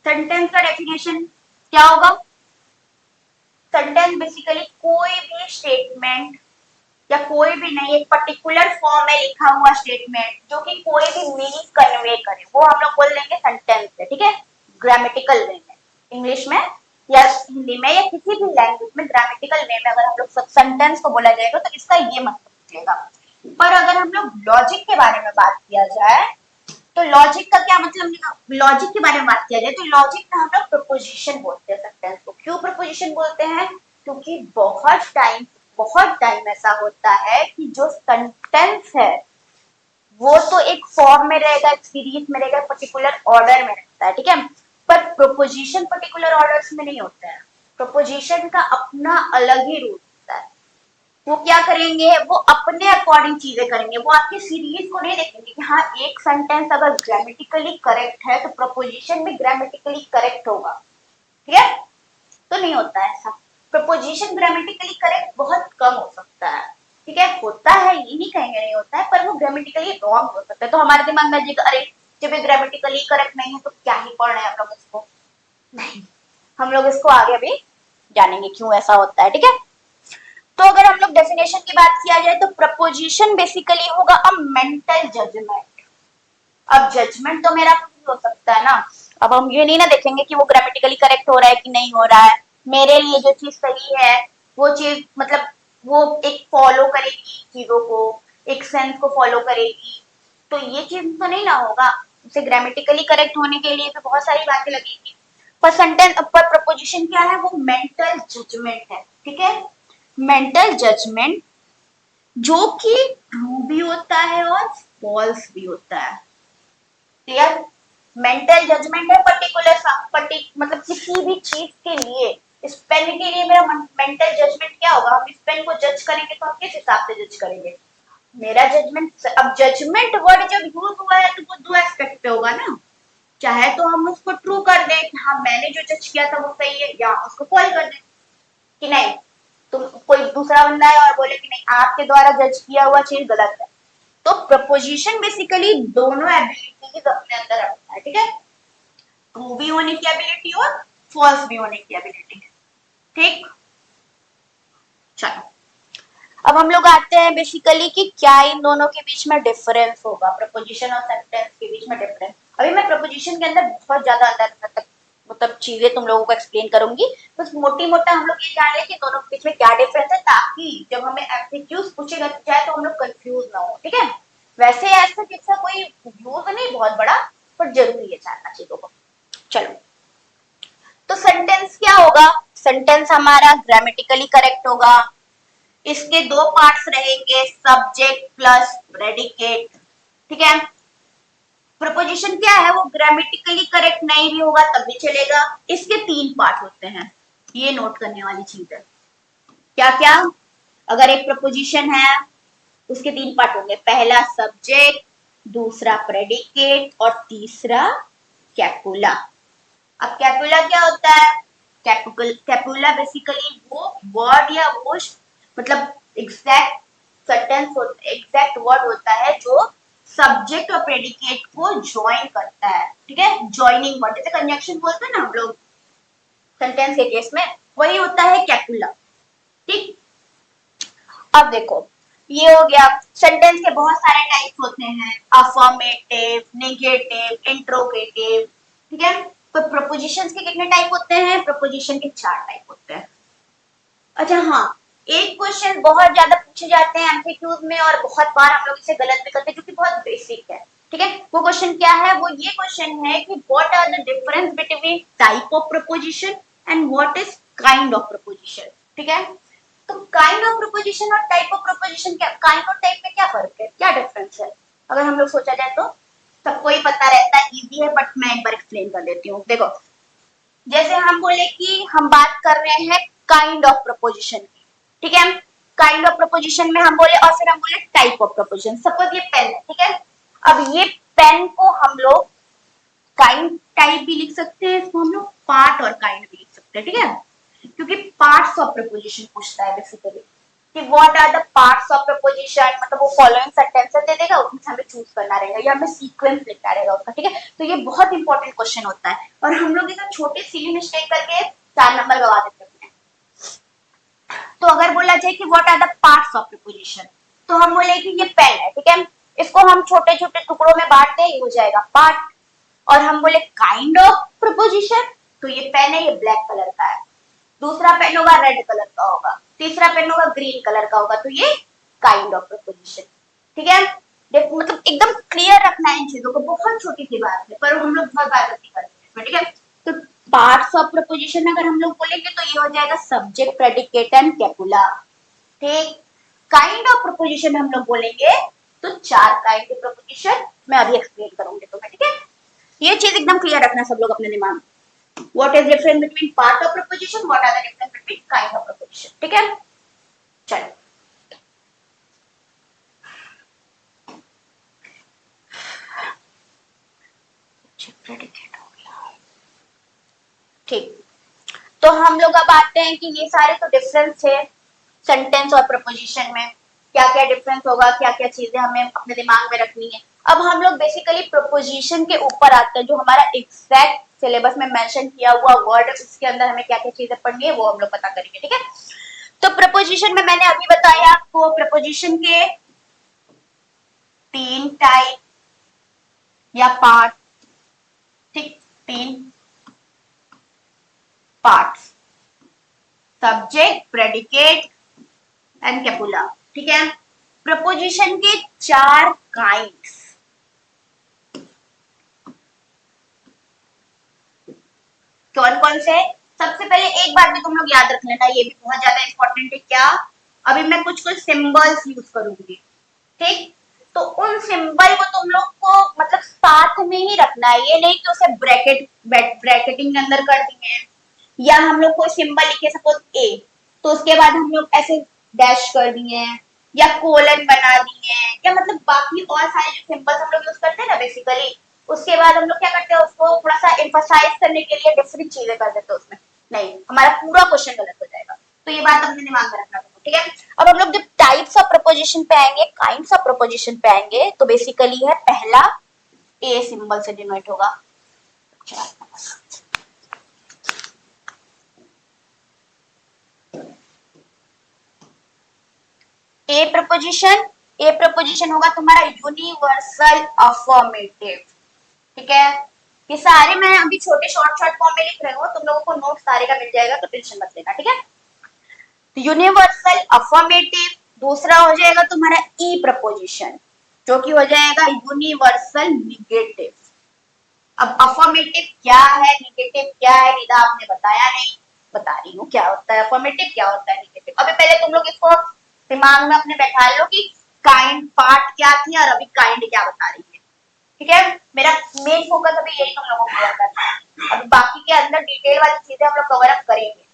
सेंटेंस का डेफिनेशन क्या होगा। सेंटेंस बेसिकली कोई भी स्टेटमेंट या कोई भी नहीं, एक पर्टिकुलर फॉर्म में लिखा हुआ स्टेटमेंट जो कि कोई भी मीनिंग कन्वे करे, वो हम लोग बोल देंगे सेंटेंस है, ठीक है। ग्रामेटिकल वे में, इंग्लिश में या हिंदी में या किसी भी लैंग्वेज में ग्रामेटिकल वे में अगर हम लोग सेंटेंस को बोला जाएगा तो इसका ये मतलब निकलेगा। पर अगर हम लोग लॉजिक के बारे में बात किया जाए, तो लॉजिक का क्या मतलब, लॉजिक के बारे में बात किया जाए तो लॉजिक में हम लोग प्रपोजिशन बोलते हैं सेंटेंस को। क्यों प्रपोजिशन बोलते हैं, क्योंकि बहुत टाइम ऐसा होता है कि जो सेंटेंस है वो तो एक फॉर्म में रहेगा, एक सीरीज में रहेगा, पर्टिकुलर ऑर्डर में रहता है, ठीक है। पर प्रोपोजिशन पर्टिकुलर ऑर्डर्स में नहीं होता है, प्रोपोजिशन का अपना अलग ही रूल होता है। वो क्या करेंगे, वो अपने अकॉर्डिंग चीजें करेंगे, वो आपके सीरीज को नहीं देखेंगे कि हाँ एक सेंटेंस अगर ग्रामेटिकली करेक्ट है तो प्रपोजिशन भी ग्रामेटिकली करेक्ट होगा, ठीक है। तो नहीं होता है ऐसा, प्रपोजिशन ग्रामेटिकली करेक्ट बहुत कम हो सकता है, ठीक है। होता है, ये नहीं कहेंगे नहीं होता है, पर वो ग्रामेटिकली रॉन्ग हो सकता है। तो हमारे दिमाग में अरे जब ये ग्रामेटिकली करेक्ट नहीं है तो क्या ही पढ़ रहे हैं हम लोग इसको, नहीं, हम लोग इसको आगे भी जानेंगे क्यों ऐसा होता है, ठीक है। तो अगर हम लोग डेफिनेशन की बात किया जाए तो प्रपोजिशन बेसिकली होगा अ मेंटल जजमेंट। अब जजमेंट तो मेरा कुछ हो सकता है ना, अब हम ये नहीं ना देखेंगे कि वो ग्रामेटिकली करेक्ट हो रहा है कि नहीं हो रहा है, मेरे लिए जो चीज सही है वो चीज मतलब वो एक फॉलो करेगी चीजों को, एक सेंस को फॉलो करेगी, तो ये चीज तो नहीं ना होगा। उसे ग्रामेटिकली करेक्ट होने के लिए तो बहुत सारी बातें लगेंगी। पर सेंटेंस पर प्रपोजिशन क्या है, वो मेंटल जजमेंट है, ठीक है। मेंटल जजमेंट जो कि ट्रू भी होता है और फॉल्स भी होता है, क्लियर। मेंटल जजमेंट है मतलब किसी भी चीज के लिए, इस पेन के लिए मेरा मेंटल जजमेंट क्या होगा, हम इस पेन को जज करेंगे तो हम किस हिसाब से जज करेंगे, मेरा जजमेंट। अब जजमेंट वर्ड जब यूज हुआ है तो वो दो एस्पेक्ट पे होगा ना, चाहे तो हम उसको ट्रू कर दें कि हाँ मैंने जो जज किया था वो सही है, या उसको फॉल कर दें कि नहीं, तुम कोई दूसरा बंदा है और बोले कि नहीं आपके द्वारा जज किया हुआ चीज गलत है। तो प्रपोजिशन बेसिकली दोनों एबिलिटीज अपने अंदर रखता है, ठीक है। ट्रू भी होने की एबिलिटी और फॉल्स भी होने की एबिलिटी, ठीक। चलो अब हम लोग आते हैं बेसिकली कि क्या इन दोनों के बीच में डिफरेंस होगा, प्रपोजिशन और सेंटेंस के बीच में डिफरेंस। अभी मैं प्रपोजिशन के अंदर बहुत ज्यादा अंदर तक मतलब चीजें तुम लोगों को एक्सप्लेन करूंगी, बस मोटी मोटा हम लोग ये जान ले कि दोनों के बीच में क्या डिफरेंस है, ताकि जब हमें एमसीक्यूज पूछेगा जाए तो हम लोग कंफ्यूज ना हो, ठीक है। वैसे ऐसा किसका कोई यूज नहीं बहुत बड़ा, पर जरूरी है जानना चीजों को। चलो तो सेंटेंस क्या होगा, सेंटेंस हमारा ग्रामेटिकली करेक्ट होगा, इसके दो पार्ट्स रहेंगे, सब्जेक्ट प्लस प्रेडिकेट, ठीक है। प्रपोजिशन क्या है, वो ग्रामेटिकली करेक्ट नहीं भी होगा तब भी चलेगा, इसके तीन पार्ट होते हैं, ये नोट करने वाली चीज है। क्या क्या, अगर एक प्रपोजिशन है उसके तीन पार्ट होंगे, पहला सब्जेक्ट, दूसरा प्रेडिकेट और तीसरा कैपुला। अब कैपुला क्या होता है, कैपुला बेसिकली वो वर्ड या वो मतलब एग्जैक्ट सेंटेंस एग्जैक्ट वर्ड होता है जो सब्जेक्ट और प्रेडिकेट को ज्वाइन करता है, ठीक है। ज्वाइनिंग वर्ड, जैसे कंजंक्शन बोलते हैं ना हम लोग सेंटेंस के केस में, वही होता है कैपुला। ठीक, अब देखो ये हो गया। सेंटेंस के बहुत सारे टाइप्स होते हैं, अफर्मेटिव, नेगेटिव, इंट्रोगेटिव, ठीक है। तो प्रपोजिशंस के कितने टाइप होते हैं? प्रपोजिशन के 4 टाइप होते हैं। अच्छा हाँ, एक क्वेश्चन बहुत ज्यादा पूछे जाते हैं एमसीक्यूज में और बहुत बार हम लोग इसे गलत भी करते हैं, जो कि बहुत बेसिक है, ठीक है। वो क्वेश्चन क्या है? वो ये क्वेश्चन है कि what are the difference between type of proposition and what is kind of proposition, ठीक है। तो काइंड ऑफ प्रपोजिशन और टाइप ऑफ प्रपोजिशन, क्या काइंड और टाइप में क्या फर्क है, क्या डिफरेंस है? अगर हम लोग सोचा जाए तो सबको ही पता रहता है, इजी है, बट मैं एक बार एक्सप्लेन कर देती हूँ। देखो, जैसे हम बोले कि हम बात कर रहे हैं काइंड ऑफ प्रपोजिशन की, ठीक है। काइंड ऑफ प्रपोजिशन में हम बोले, और फिर हम बोले टाइप ऑफ प्रपोजिशन। सपोज ये पेन है, ठीक है। अब ये पेन को हम लोग काइंड टाइप भी लिख सकते हैं, इसको हम लोग पार्ट और काइंड भी लिख सकते हैं, ठीक है। क्योंकि पार्ट्स ऑफ प्रपोजिशन पूछता है बेसिकली कि what are the parts of proposition, मतलब वो फॉलोइंग सेंटेंसेस दे देगा, उसमें हमें चूज करना रहेगा या हमें सीक्वेंस लिखना रहेगा उसका, ठीक है। तो ये बहुत इंपॉर्टेंट क्वेश्चन होता है और हम लोग इसे छोटे सिली मिस्टेक करके 4 नंबर गवा देते हैं। तो अगर बोला जाए कि what are the parts of proposition, तो हम बोले कि ये पेन है, ठीक है। इसको हम छोटे छोटे टुकड़ों में बांट दें, ये हो जाएगा पार्ट। और हम बोले काइंड ऑफ प्रपोजिशन, तो ये पेन है, ये ब्लैक कलर का है। दूसरा पेन होगा रेड कलर का होगा, तीसरा पेन होगा ग्रीन कलर का होगा, तो ये काइंड ऑफ प्रपोजिशन, ठीक है। मतलब एकदम क्लियर रखना है इन चीजों को, बहुत छोटी सी बात है पर हम लोग बहुत बार गलती करते हैं, ठीक है। तो पार्ट्स ऑफ प्रपोजिशन अगर हम लोग बोलेंगे तो ये हो जाएगा सब्जेक्ट, प्रेडिकेट एंड कैपुला, ठीक। काइंड ऑफ प्रपोजिशन हम लोग बोलेंगे तो 4 काइंड के प्रपोजिशन मैं अभी एक्सप्लेन करूंगी तुम्हें, ठीक है। ये चीज एकदम क्लियर रखना सब लोग अपने दिमाग में। What is difference between part of preposition? What are the difference between kind of preposition? ठीक है, चलो। ठीक, तो हम लोग अब आते हैं कि ये सारे तो डिफरेंस है सेंटेंस और प्रपोजिशन में, क्या क्या डिफरेंस होगा, क्या क्या चीजें हमें अपने दिमाग में रखनी है। अब हम लोग बेसिकली प्रपोजिशन के ऊपर आते हैं, जो हमारा एग्जैक्ट सिलेबस में मेंशन किया हुआ वर्ड, उसके अंदर हमें क्या क्या चीजें पढ़नी है वो हम लोग पता करेंगे, ठीक है। तो प्रपोजिशन में मैंने अभी बताया आपको, प्रपोजिशन के 3 टाइप या पार्ट, ठीक, 3 पार्ट्स, सब्जेक्ट, प्रेडिकेट एंड कैपुला, ठीक है। प्रपोजिशन के 4 काइंड्स, कौन कौन से? सबसे पहले एक बात भी तुम लोग याद रख लेना, ये भी बहुत ज्यादा इंपॉर्टेंट है, क्या? अभी मैं कुछ कुछ सिंबल्स यूज करूंगी, ठीक। तो उन सिंबल को तुम लोग को मतलब साथ में ही रखना है, ये नहीं कि उसे ब्रैकेटिंग के अंदर कर दिए, या हम लोग कोई सिंबल लिखे सपोज ए, तो उसके बाद हम लोग ऐसे डैश कर दिए या कोलन बना दिए, या मतलब बाकी और सारे जो सिंबल्स हम लोग यूज करते हैं ना बेसिकली, उसके बाद हम लोग क्या करते हैं, उसको थोड़ा सा एम्फसाइज करने के लिए डिफरेंट चीजें कर देते हैं उसमें, नहीं, हमारा पूरा क्वेश्चन गलत हो जाएगा। तो ये बात अपने दिमाग में रखना, ठीक है। अब हम लोग जब टाइप्स ऑफ प्रपोजिशन पे आएंगे, काइंड्स ऑफ प्रपोजिशन पे आएंगे, तो बेसिकली है पहला ए सिंबल से डिनोट होगा। ए प्रपोजिशन होगा तुम्हारा यूनिवर्सल अफर्मेटिव, ठीक है। ये सारे मैं अभी छोटे शॉर्ट फॉर्म में लिख रही हूँ, तुम लोगों को नोट सारे का मिल जाएगा, तो टेंशन मत लेना, ठीक है। यूनिवर्सल अफर्मेटिव, दूसरा हो जाएगा तुम्हारा ई प्रपोजिशन, जो कि हो जाएगा यूनिवर्सल निगेटिव। अब अफर्मेटिव क्या है, निगेटिव क्या है, निदा आपने बताया नहीं, बता रही हूँ क्या होता है अफर्मेटिव, क्या होता है निगेटिव। अभी पहले तुम लोग इसको दिमाग में अपने बैठा लो कि काइंड पार्ट क्या थी और अभी काइंड क्या बता रही है, ठीक है। मेरा मेन फोकस अभी यही तुम लोगों को कवर करना है, अभी बाकी के अंदर डिटेल वाली चीजें हम लोग कवर अप करेंगे,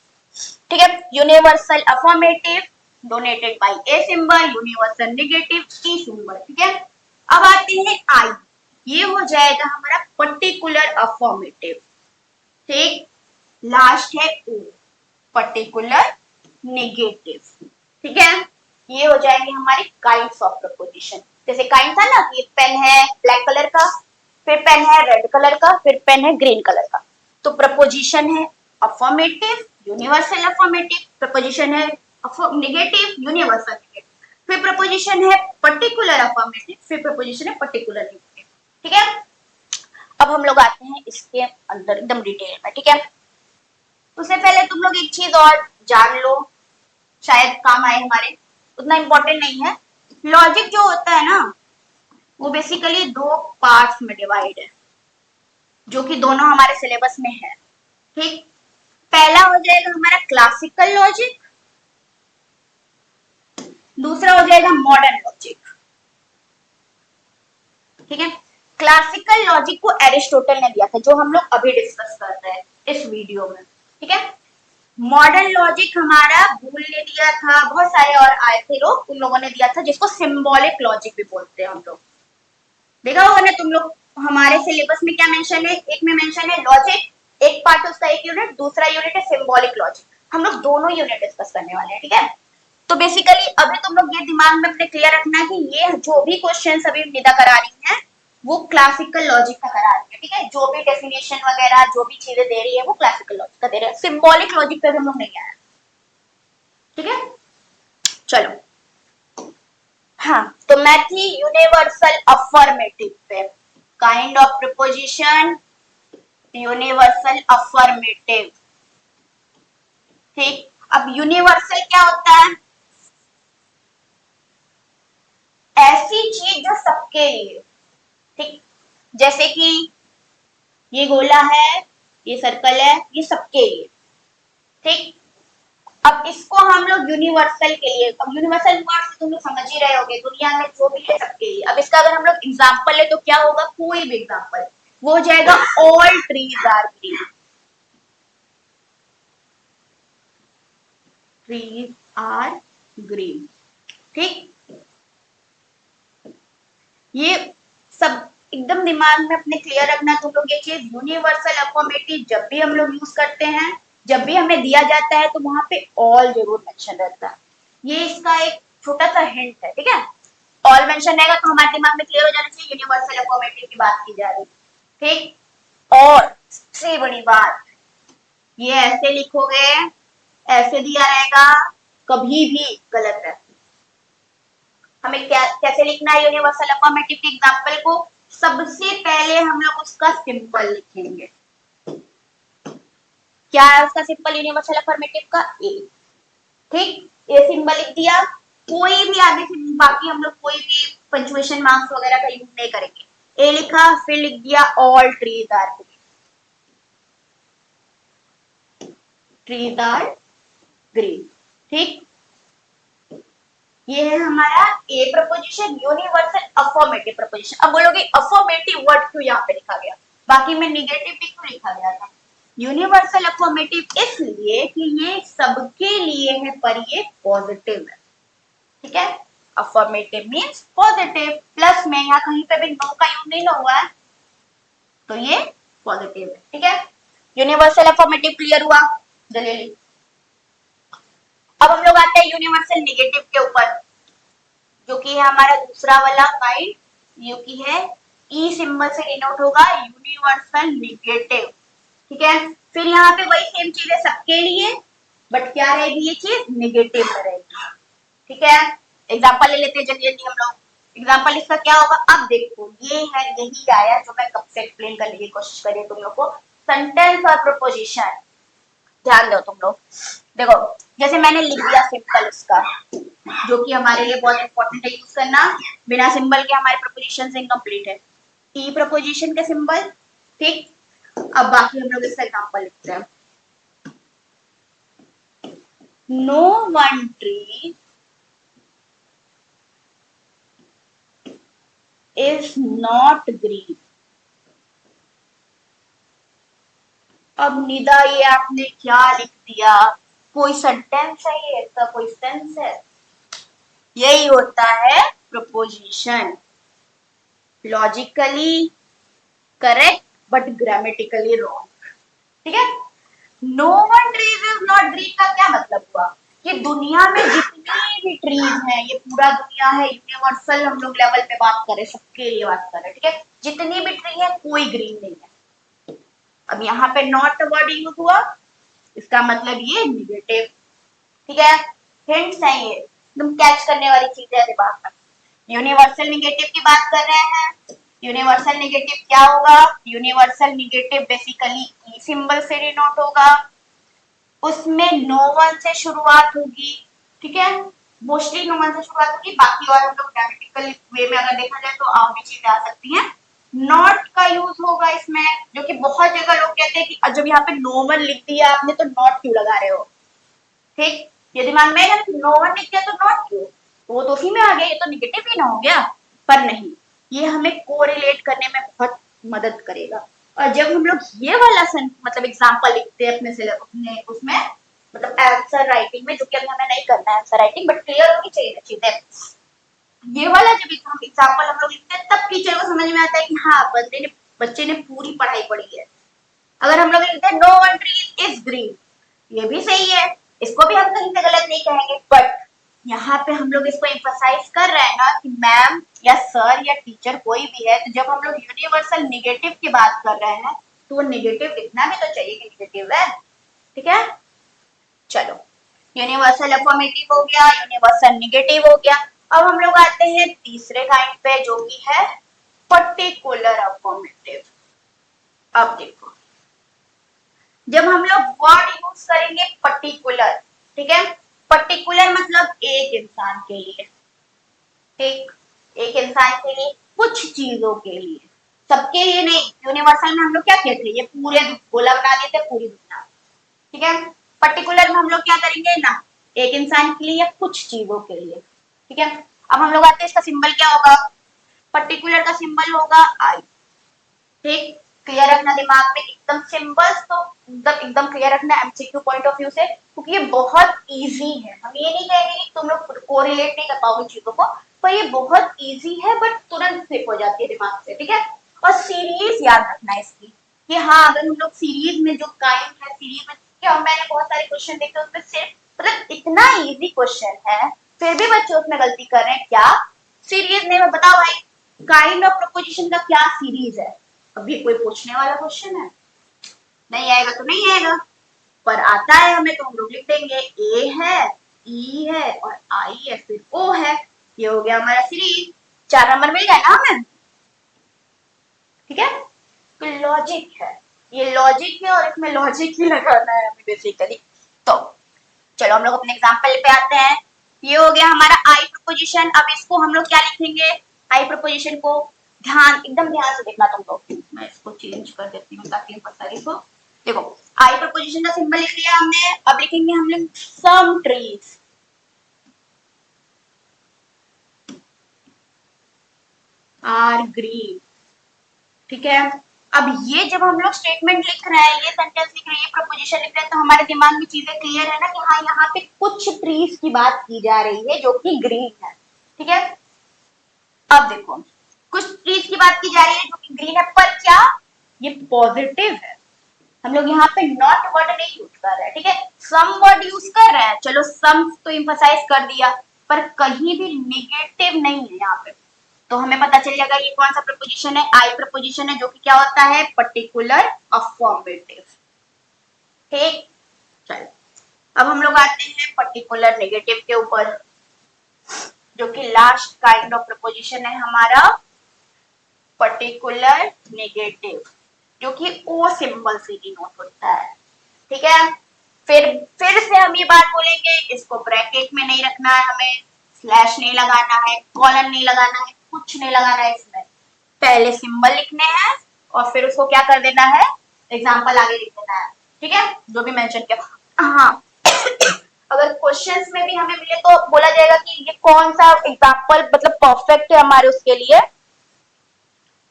ठीक है। Universal affirmative donated bye a symbol, universal negative T symbol, ठीक है। अब आते हैं आई, ये हो जाएगा हमारा पर्टिकुलर अफर्मेटिव, ठीक। लास्ट है ओ, पर्टिकुलर नेगेटिव, ठीक है। ये हो जाएंगे हमारी काइंड्स ऑफ प्रपोजिशन। जैसे काइंड था ना, ये पेन है ब्लैक कलर का, फिर पेन है रेड कलर का, फिर पेन है ग्रीन कलर का। तो प्रपोजिशन है अफर्मेटिव, यूनिवर्सल अफर्मेटिव, प्रपोजिशन है नेगेटिव, यूनिवर्सल नेगेटिव। फिर प्रपोजिशन है पर्टिकुलर अफर्मेटिव, फिर प्रपोजिशन है पर्टिकुलर नेगेटिव। ठीक है, अब हम लोग आते हैं इसके अंदर एकदम डिटेल में। ठीक है, उससे पहले तुम लोग एक चीज और जान लो, शायद काम आए हमारे, उतना इंपॉर्टेंट नहीं है। लॉजिक जो होता है ना, वो बेसिकली दो पार्ट्स में डिवाइड है, जो कि दोनों हमारे सिलेबस में है। ठीक, पहला हो जाएगा हमारा क्लासिकल लॉजिक, दूसरा हो जाएगा मॉडर्न लॉजिक। ठीक है, क्लासिकल लॉजिक को एरिस्टोटल ने दिया था, जो हम लोग अभी डिस्कस कर रहे हैं इस वीडियो में। ठीक है, मॉडर्न लॉजिक हमारा भूल ने दिया था, बहुत सारे और आए थे लोग, उन लोगों ने दिया था, जिसको सिंबॉलिक लॉजिक भी बोलते हैं हम लोग। देखा होगा ना तुम लोग, हमारे सिलेबस में क्या मेंशन है, एक में मेंशन है लॉजिक, एक पार्ट उसका एक यूनिट, दूसरा यूनिट है सिंबॉलिक लॉजिक। हम लोग दोनों यूनिट डिस्कस करने वाले हैं। ठीक है, तो बेसिकली अभी तुम लोग ये दिमाग में अपने क्लियर रखना है कि ये जो भी क्वेश्चन अभी निदा करा रही है वो क्लासिकल लॉजिक का करा रही है। ठीक है, जो भी डेफिनेशन वगैरह जो भी चीजें दे रही है वो क्लासिकल लॉजिक का दे रही है, सिंबॉलिक लॉजिक पे हम लोग नहीं आए। ठीक है, चलो। हाँ, तो मैं थी यूनिवर्सल अफर्मेटिव पे, kind of preposition universal affirmative. ठीक, अब यूनिवर्सल क्या होता है, ऐसी चीज जो सबके लिए। ठीक, जैसे कि ये गोला है, ये सर्कल है, ये सबके लिए। ठीक, अब इसको हम लोग यूनिवर्सल के लिए, अब यूनिवर्सल वर्ड से तुम लोग समझ ही रहे होगे, दुनिया में जो भी है सबके लिए। अब इसका अगर हम लोग एग्जांपल ले तो क्या होगा, कोई भी एग्जांपल, वो हो जाएगा all trees are green. Trees are green. ठीक, ये सब एकदम दिमाग में अपने क्लियर रखना तुम लोग ये चीज। यूनिवर्सल अफर्मेटिव जब भी हम लोग यूज करते हैं, जब भी हमें दिया जाता है, तो वहां पे ऑल जरूर मेंशन रहता है। ये इसका एक छोटा सा हिंट है। ठीक है, ऑल मेंशन रहेगा तो हमारे दिमाग में क्लियर हो जाना चाहिए यूनिवर्सल अफर्मेटिव की बात की जा रही है। ठीक, और सबसे बड़ी बात, ये ऐसे लिखोगे, ऐसे दिया रहेगा, कभी भी गलत है। हमें क्या कैसे लिखना है यूनिवर्सल अफर्मेटिव के एग्जांपल को, सबसे पहले हम लोग उसका सिंपल लिखेंगे। क्या है उसका सिंपल यूनिवर्सल अफर्मेटिव का, ए। ठीक, ए सिंबल लिख दिया, कोई भी आगे से बाकी हम लोग कोई भी पंक्चुएशन मार्क्स वगैरह का यूज नहीं करेंगे। ए लिखा, फिर लिख दिया all trees are green. Trees are green. ठीक, ये है हमारा A proposition, universal affirmative proposition. अब बोलोगे अफर्मेटिव वर्ड क्यों यहाँ पे लिखा गया, बाकी में निगेटिव भी क्यों लिखा गया था। यूनिवर्सल अफर्मेटिव इसलिए कि ये सबके लिए है, पर ये पॉजिटिव है। ठीक है, अफर्मेटिव मीन्स पॉजिटिव, प्लस में यहाँ कहीं पे भी नो का यूज नहीं हुआ है, तो ये पॉजिटिव है। ठीक है, यूनिवर्सल अफर्मेटिव क्लियर हुआ जल्दी। अब हम लोग आते हैं यूनिवर्सल नेगेटिव के ऊपर, जो कि है हमारा दूसरा वाला काइंड, जो कि है ई सिंबल से डिनोट होगा, यूनिवर्सल नेगेटिव। ठीक है, फिर यहाँ पे वही सेम चीज है सबके लिए, बट क्या रहेगी, ये चीज नेगेटिव में रहेगी। ठीक है, एग्जांपल ले लेते हैं जल्दी जल्दी हम लोग। एग्जांपल इसका क्या होगा, अब देखो ये है, यही आया जो मैं कब से एक्सप्लेन करने की कोशिश करी तुम लोग को, सेंटेंस और प्रोपोजिशन। ध्यान दो तुम लोग, देखो जैसे मैंने लिख दिया सिंपल इसका, जो कि हमारे लिए बहुत इंपॉर्टेंट है यूज करना, बिना सिंबल के हमारे प्रपोजिशन से इनकम्प्लीट है। ई प्रपोजिशन के सिंबल। ठीक, अब बाकी हम लोग इसका एग्जांपल लिखते हैं। No one tree is not green. अब निदा ये आपने क्या लिख दिया, कोई सेंटेंस है ये, इसका कोई सेंस है, यही होता है proposition. Logically correct but grammatically wrong. ठीक है, no one trees is not green का क्या मतलब हुआ, कि दुनिया में जितनी भी ट्रीज हैं, ये पूरा दुनिया है, यूनिवर्सल हम लोग लेवल पे बात करें, सबके लिए बात करें। ठीक है, जितनी भी ट्री है कोई ग्रीन नहीं है। अब यहाँ पे नॉट वर्ड यूज हुआ, इसका मतलब ये निगेटिव। ठीक है, हिंट्स हैं ये, एकदम कैच करने वाली चीजें है दिमाग में। यूनिवर्सल निगेटिव की बात कर रहे हैं। यूनिवर्सल निगेटिव क्या होगा? यूनिवर्सल निगेटिव बेसिकली ई सिंबल से डिनोट होगा, उसमें नो वन से शुरुआत होगी, ठीक है, मोस्टली नो वन से शुरुआत होगी, बाकी और हम लोग ग्रामेटिकल वे में अगर देखा जाए तो और भी चीजें आ सकती हैं। नॉट का यूज होगा इसमें, जो कि बहुत जगह लोग कहते हैं कि जब यहाँ पे नो वन लिख दिया आपने तो नॉट क्यों लगा रहे हो, ठीक, ये दिमाग में है नो वन लिख दिया तो नॉट क्यों, वो तो उसी में आ गया, ये तो निगेटिव ही ना हो गया। पर नहीं, ये हमें कोरिलेट करने में बहुत मदद करेगा। और जब हम लोग ये वाला मतलब एग्जांपल लिखते हैं अपने उसमें, मतलब आंसर राइटिंग में, जो कि अभी हमें नहीं करना है आंसर राइटिंग, बट क्लियर होनी चाहिए चीजें। ये वाला जब एग्जांपल हम लोग लिखते हैं तब टीचर को समझ में आता है कि हाँ बच्चे ने पूरी पढ़ाई पढ़ी है। अगर हम लोग लिखते हैं no one tree is green, ये भी सही है, इसको भी हम कहीं से गलत नहीं कहेंगे, बट यहाँ पे हम लोग इसको एम्फसाइज कर रहे हैं ना कि मैम या सर या टीचर कोई भी है, तो जब हम लोग यूनिवर्सल निगेटिव की बात कर रहे हैं तो वो निगेटिव लिखना भी तो चाहिए कि निगेटिव है, ठीक है। चलो, यूनिवर्सल अफर्मेटिव हो गया, यूनिवर्सल निगेटिव हो गया। अब हम लोग आते हैं तीसरे काइंड पे, जो कि है पर्टिकुलर अफर्मेटिव। अब देखो, जब हम लोग वर्ड यूज करेंगे पर्टिकुलर, ठीक है, पर्टिकुलर मतलब एक इंसान के लिए, ठीक, एक इंसान के लिए, कुछ चीजों के लिए, सबके लिए नहीं। यूनिवर्सल में हम लोग क्या कहते हैं, ये पूरे गोला बना देते हैं पूरी दुनिया, ठीक है। पर्टिकुलर में हम लोग क्या करेंगे ना, एक इंसान के लिए या कुछ चीजों के लिए, ठीक है। अब हम लोग आते हैं, इसका सिंबल क्या होगा? पर्टिकुलर का सिंबल होगा आई, ठीक, क्लियर रखना दिमाग में, एकदम सिंबल्स तो एकदम क्लियर रखना एमसीक्यू पॉइंट ऑफ व्यू से, क्योंकि ये बहुत इजी है। हम ये नहीं कहेंगे कि तुम लोग कोरिलेट नहीं कर पाओगे चीजों को, पर ये बहुत इजी है, बट तुरंत स्लिप हो जाती है दिमाग से, ठीक है। और सीरीज याद रखना इसकी, कि हाँ अगर हम लोग सीरीज में जो काइंड है, सीरीज में क्या, मैंने बहुत सारे क्वेश्चन देखे उसमें सिर्फ मतलब इतना इजी क्वेश्चन है, फिर भी बच्चे उसमें गलती कर रहे हैं। क्या सीरीज ने, बताओ भाई, काइंड ऑफ प्रपोजिशन का क्या सीरीज है? अभी कोई पूछने वाला क्वेश्चन है? नहीं आएगा तो नहीं आएगा, पर आता है हमें तो हम लोग लिख देंगे, ए है, ई है और आई है, फिर ओ है, ये हो गया हमारा सीरीज। 4 नंबर मिल गया ना हमें, ठीक है। तो लॉजिक है, ये लॉजिक है और इसमें लॉजिक ही लगाना है हमें बेसिकली। तो चलो हम लोग अपने एग्जाम्पल पे आते हैं। ये हो गया हमारा आई प्रपोजिशन। अब इसको हम लोग क्या लिखेंगे, आई प्रपोजिशन को एकदम ध्यान से देखना तुम लोग, मैं इसको चेंज कर देती हूँ ताकि पता रहे। देखो, आई प्रपोजिशन का सिंबल लिख लिया हमने, अब लिखेंगे हम लोग सम ट्रीज, आर ग्रीन, ठीक है। अब ये जब हम लोग स्टेटमेंट लिख रहे हैं, ये सेंटेंस लिख रहे हैं, ये प्रपोजिशन लिख रहे हैं, तो हमारे दिमाग में चीजें क्लियर है ना कि हाँ यहाँ पे कुछ ट्रीज की बात की जा रही है जो कि ग्रीन है, ठीक है। अब देखो, कुछ ट्रीज की बात की जा रही है जो कि ग्रीन है, पर क्या ये पॉजिटिव है? हम लोग यहाँ पे नॉट वर्ड नहीं यूज कर रहे हैं, ठीक है, सम वर्ड यूज कर रहे हैं। चलो सम तो एम्फसाइज कर दिया, पर कहीं भी निगेटिव नहीं है यहाँ पे, तो हमें पता चल जाएगा ये कौन सा प्रपोजिशन है, आई प्रपोजिशन है, जो कि क्या होता है, पर्टिकुलर अफर्मेटिव, ठीक। चलो, अब हम लोग आते हैं पर्टिकुलर नेगेटिव के ऊपर, जो कि लास्ट काइंड ऑफ प्रपोजिशन है हमारा पर्टिकुलर नेगेटिव, जो कि ओ सिंबल से डिनोट होता है, ठीक है। फिर से हम ये बात बोलेंगे, इसको ब्रैकेट में नहीं रखना है हमें, स्लैश नहीं लगाना है, कॉलन नहीं लगाना है, कुछ नहीं लगाना है इसमें, पहले सिंबल लिखने हैं और फिर उसको क्या कर देना है, एग्जाम्पल आगे लिख देना है, ठीक है, जो भी मेंशन किया। हाँ अगर क्वेश्चंस में भी हमें मिले तो बोला जाएगा कि ये कौन सा एग्जाम्पल मतलब परफेक्ट है हमारे उसके लिए।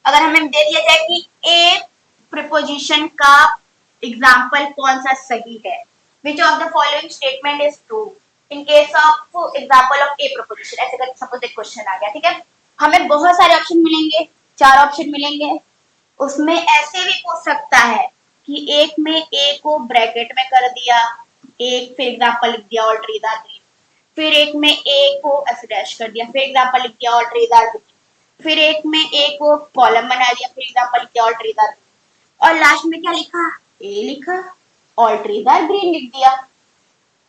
अगर हमें दे दिया जाए कि ए प्रीपोजिशन का एग्जाम्पल कौन सा सही है, which of the following statement is true in case of example of A preposition, ऐसे करके सपोज एक क्वेश्चन आ गया, ठीक है। हमें बहुत सारे ऑप्शन मिलेंगे, 4 ऑप्शन मिलेंगे, उसमें ऐसे भी पूछ सकता है कि एक में ए को ब्रैकेट में कर दिया, एक फिर एग्जाम्पल लिख दिया ऑल ट्रीज आर ग्रीन, फिर एक में ए को ऐसे डैश कर दिया, फिर एग्जाम्पल लिख दिया ऑल ट्रीज आर ग्रीन, फिर एक में ए को कॉलम बना दिया, फिर एग्जाम्पल लिख दिया ऑल ट्रीज आर ग्रीन, और लास्ट में क्या लिखा, ए लिखा, ऑल ट्रीज आर ग्रीन लिख दिया।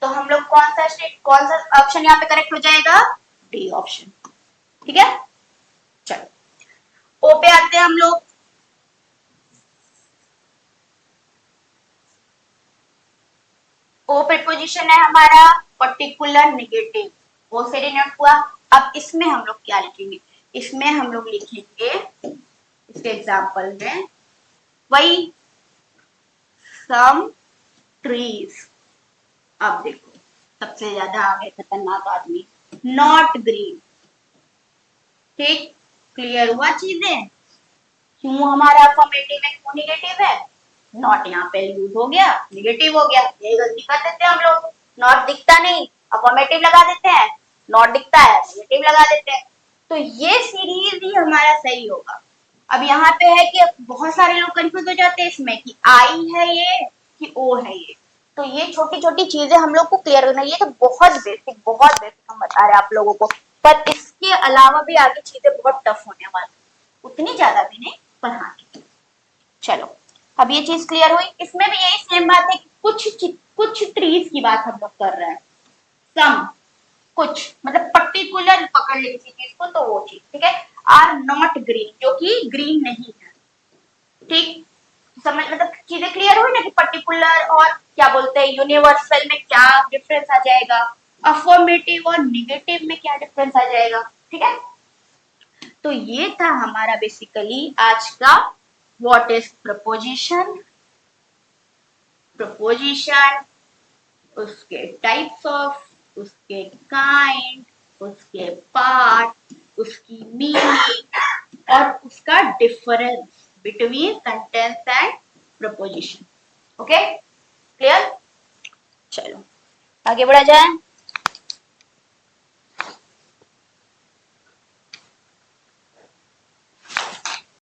तो हम लोग कौन सा ऑप्शन यहाँ पे करेक्ट हो जाएगा? D option. ठीक है, चलो ओ पे आते हैं हम लोग। ओ प्रीपोजिशन है हमारा पर्टिकुलर नेगेटिव, ओ से डिनोट हुआ। अब इसमें हम लोग क्या लिखेंगे? इसमें हम लोग लिखेंगे इसके एग्जाम्पल में वही सम ट्रीज। अब देखो सबसे ज्यादा आगे खतरनाक आदमी, नॉट ग्रीन। ठीक, क्लियर हुआ चीजें? क्यों हमारा अफर्मेटिव में क्यों निगेटिव है? नॉट यहाँ पे यूज हो गया, निगेटिव हो गया। ये गलती कर देते हैं हम लोग, नॉट दिखता नहीं अफर्मेटिव लगा देते हैं, नॉट दिखता है निगेटिव लगा देते हैं। तो ये सीरीज ही हमारा सही होगा। अब यहाँ पे है कि बहुत सारे लोग कंफ्यूज हो जाते हैं इसमें कि आई है ये कि ओ है ये। तो ये छोटी छोटी चीजें हम लोग को क्लियर करना है। ये तो बहुत बेसिक हम बता रहे हैं आप लोगों को, पर इसके अलावा भी आगे चीजें बहुत टफ होने वाली, उतनी ज्यादा भी नहीं, पर हाँ। चलो अब ये चीज क्लियर हुई। इसमें भी यही सेम बात है कि कुछ ट्रीज की बात हम लोग कर रहे हैं। सम, कुछ मतलब पर्टिकुलर पकड़ ली किसी चीज को तो वो चीज, ठीक है। आर नॉट ग्रीन, जो कि ग्रीन नहीं है। ठीक, समझ मतलब चीजें क्लियर हुई ना कि पर्टिकुलर और क्या बोलते हैं यूनिवर्सल में क्या डिफरेंस आ जाएगा, अफर्मेटिव और निगेटिव में क्या डिफरेंस आ जाएगा। ठीक है, तो ये था हमारा बेसिकली आज का व्हाट इज प्रपोजिशन, प्रपोजिशन, उसके टाइप्स ऑफ, उसके काइंड, उसके पार्ट, उसकी मीनिंग और उसका difference between sentence and preposition. Okay, clear? चलो आगे बढ़ा जाए।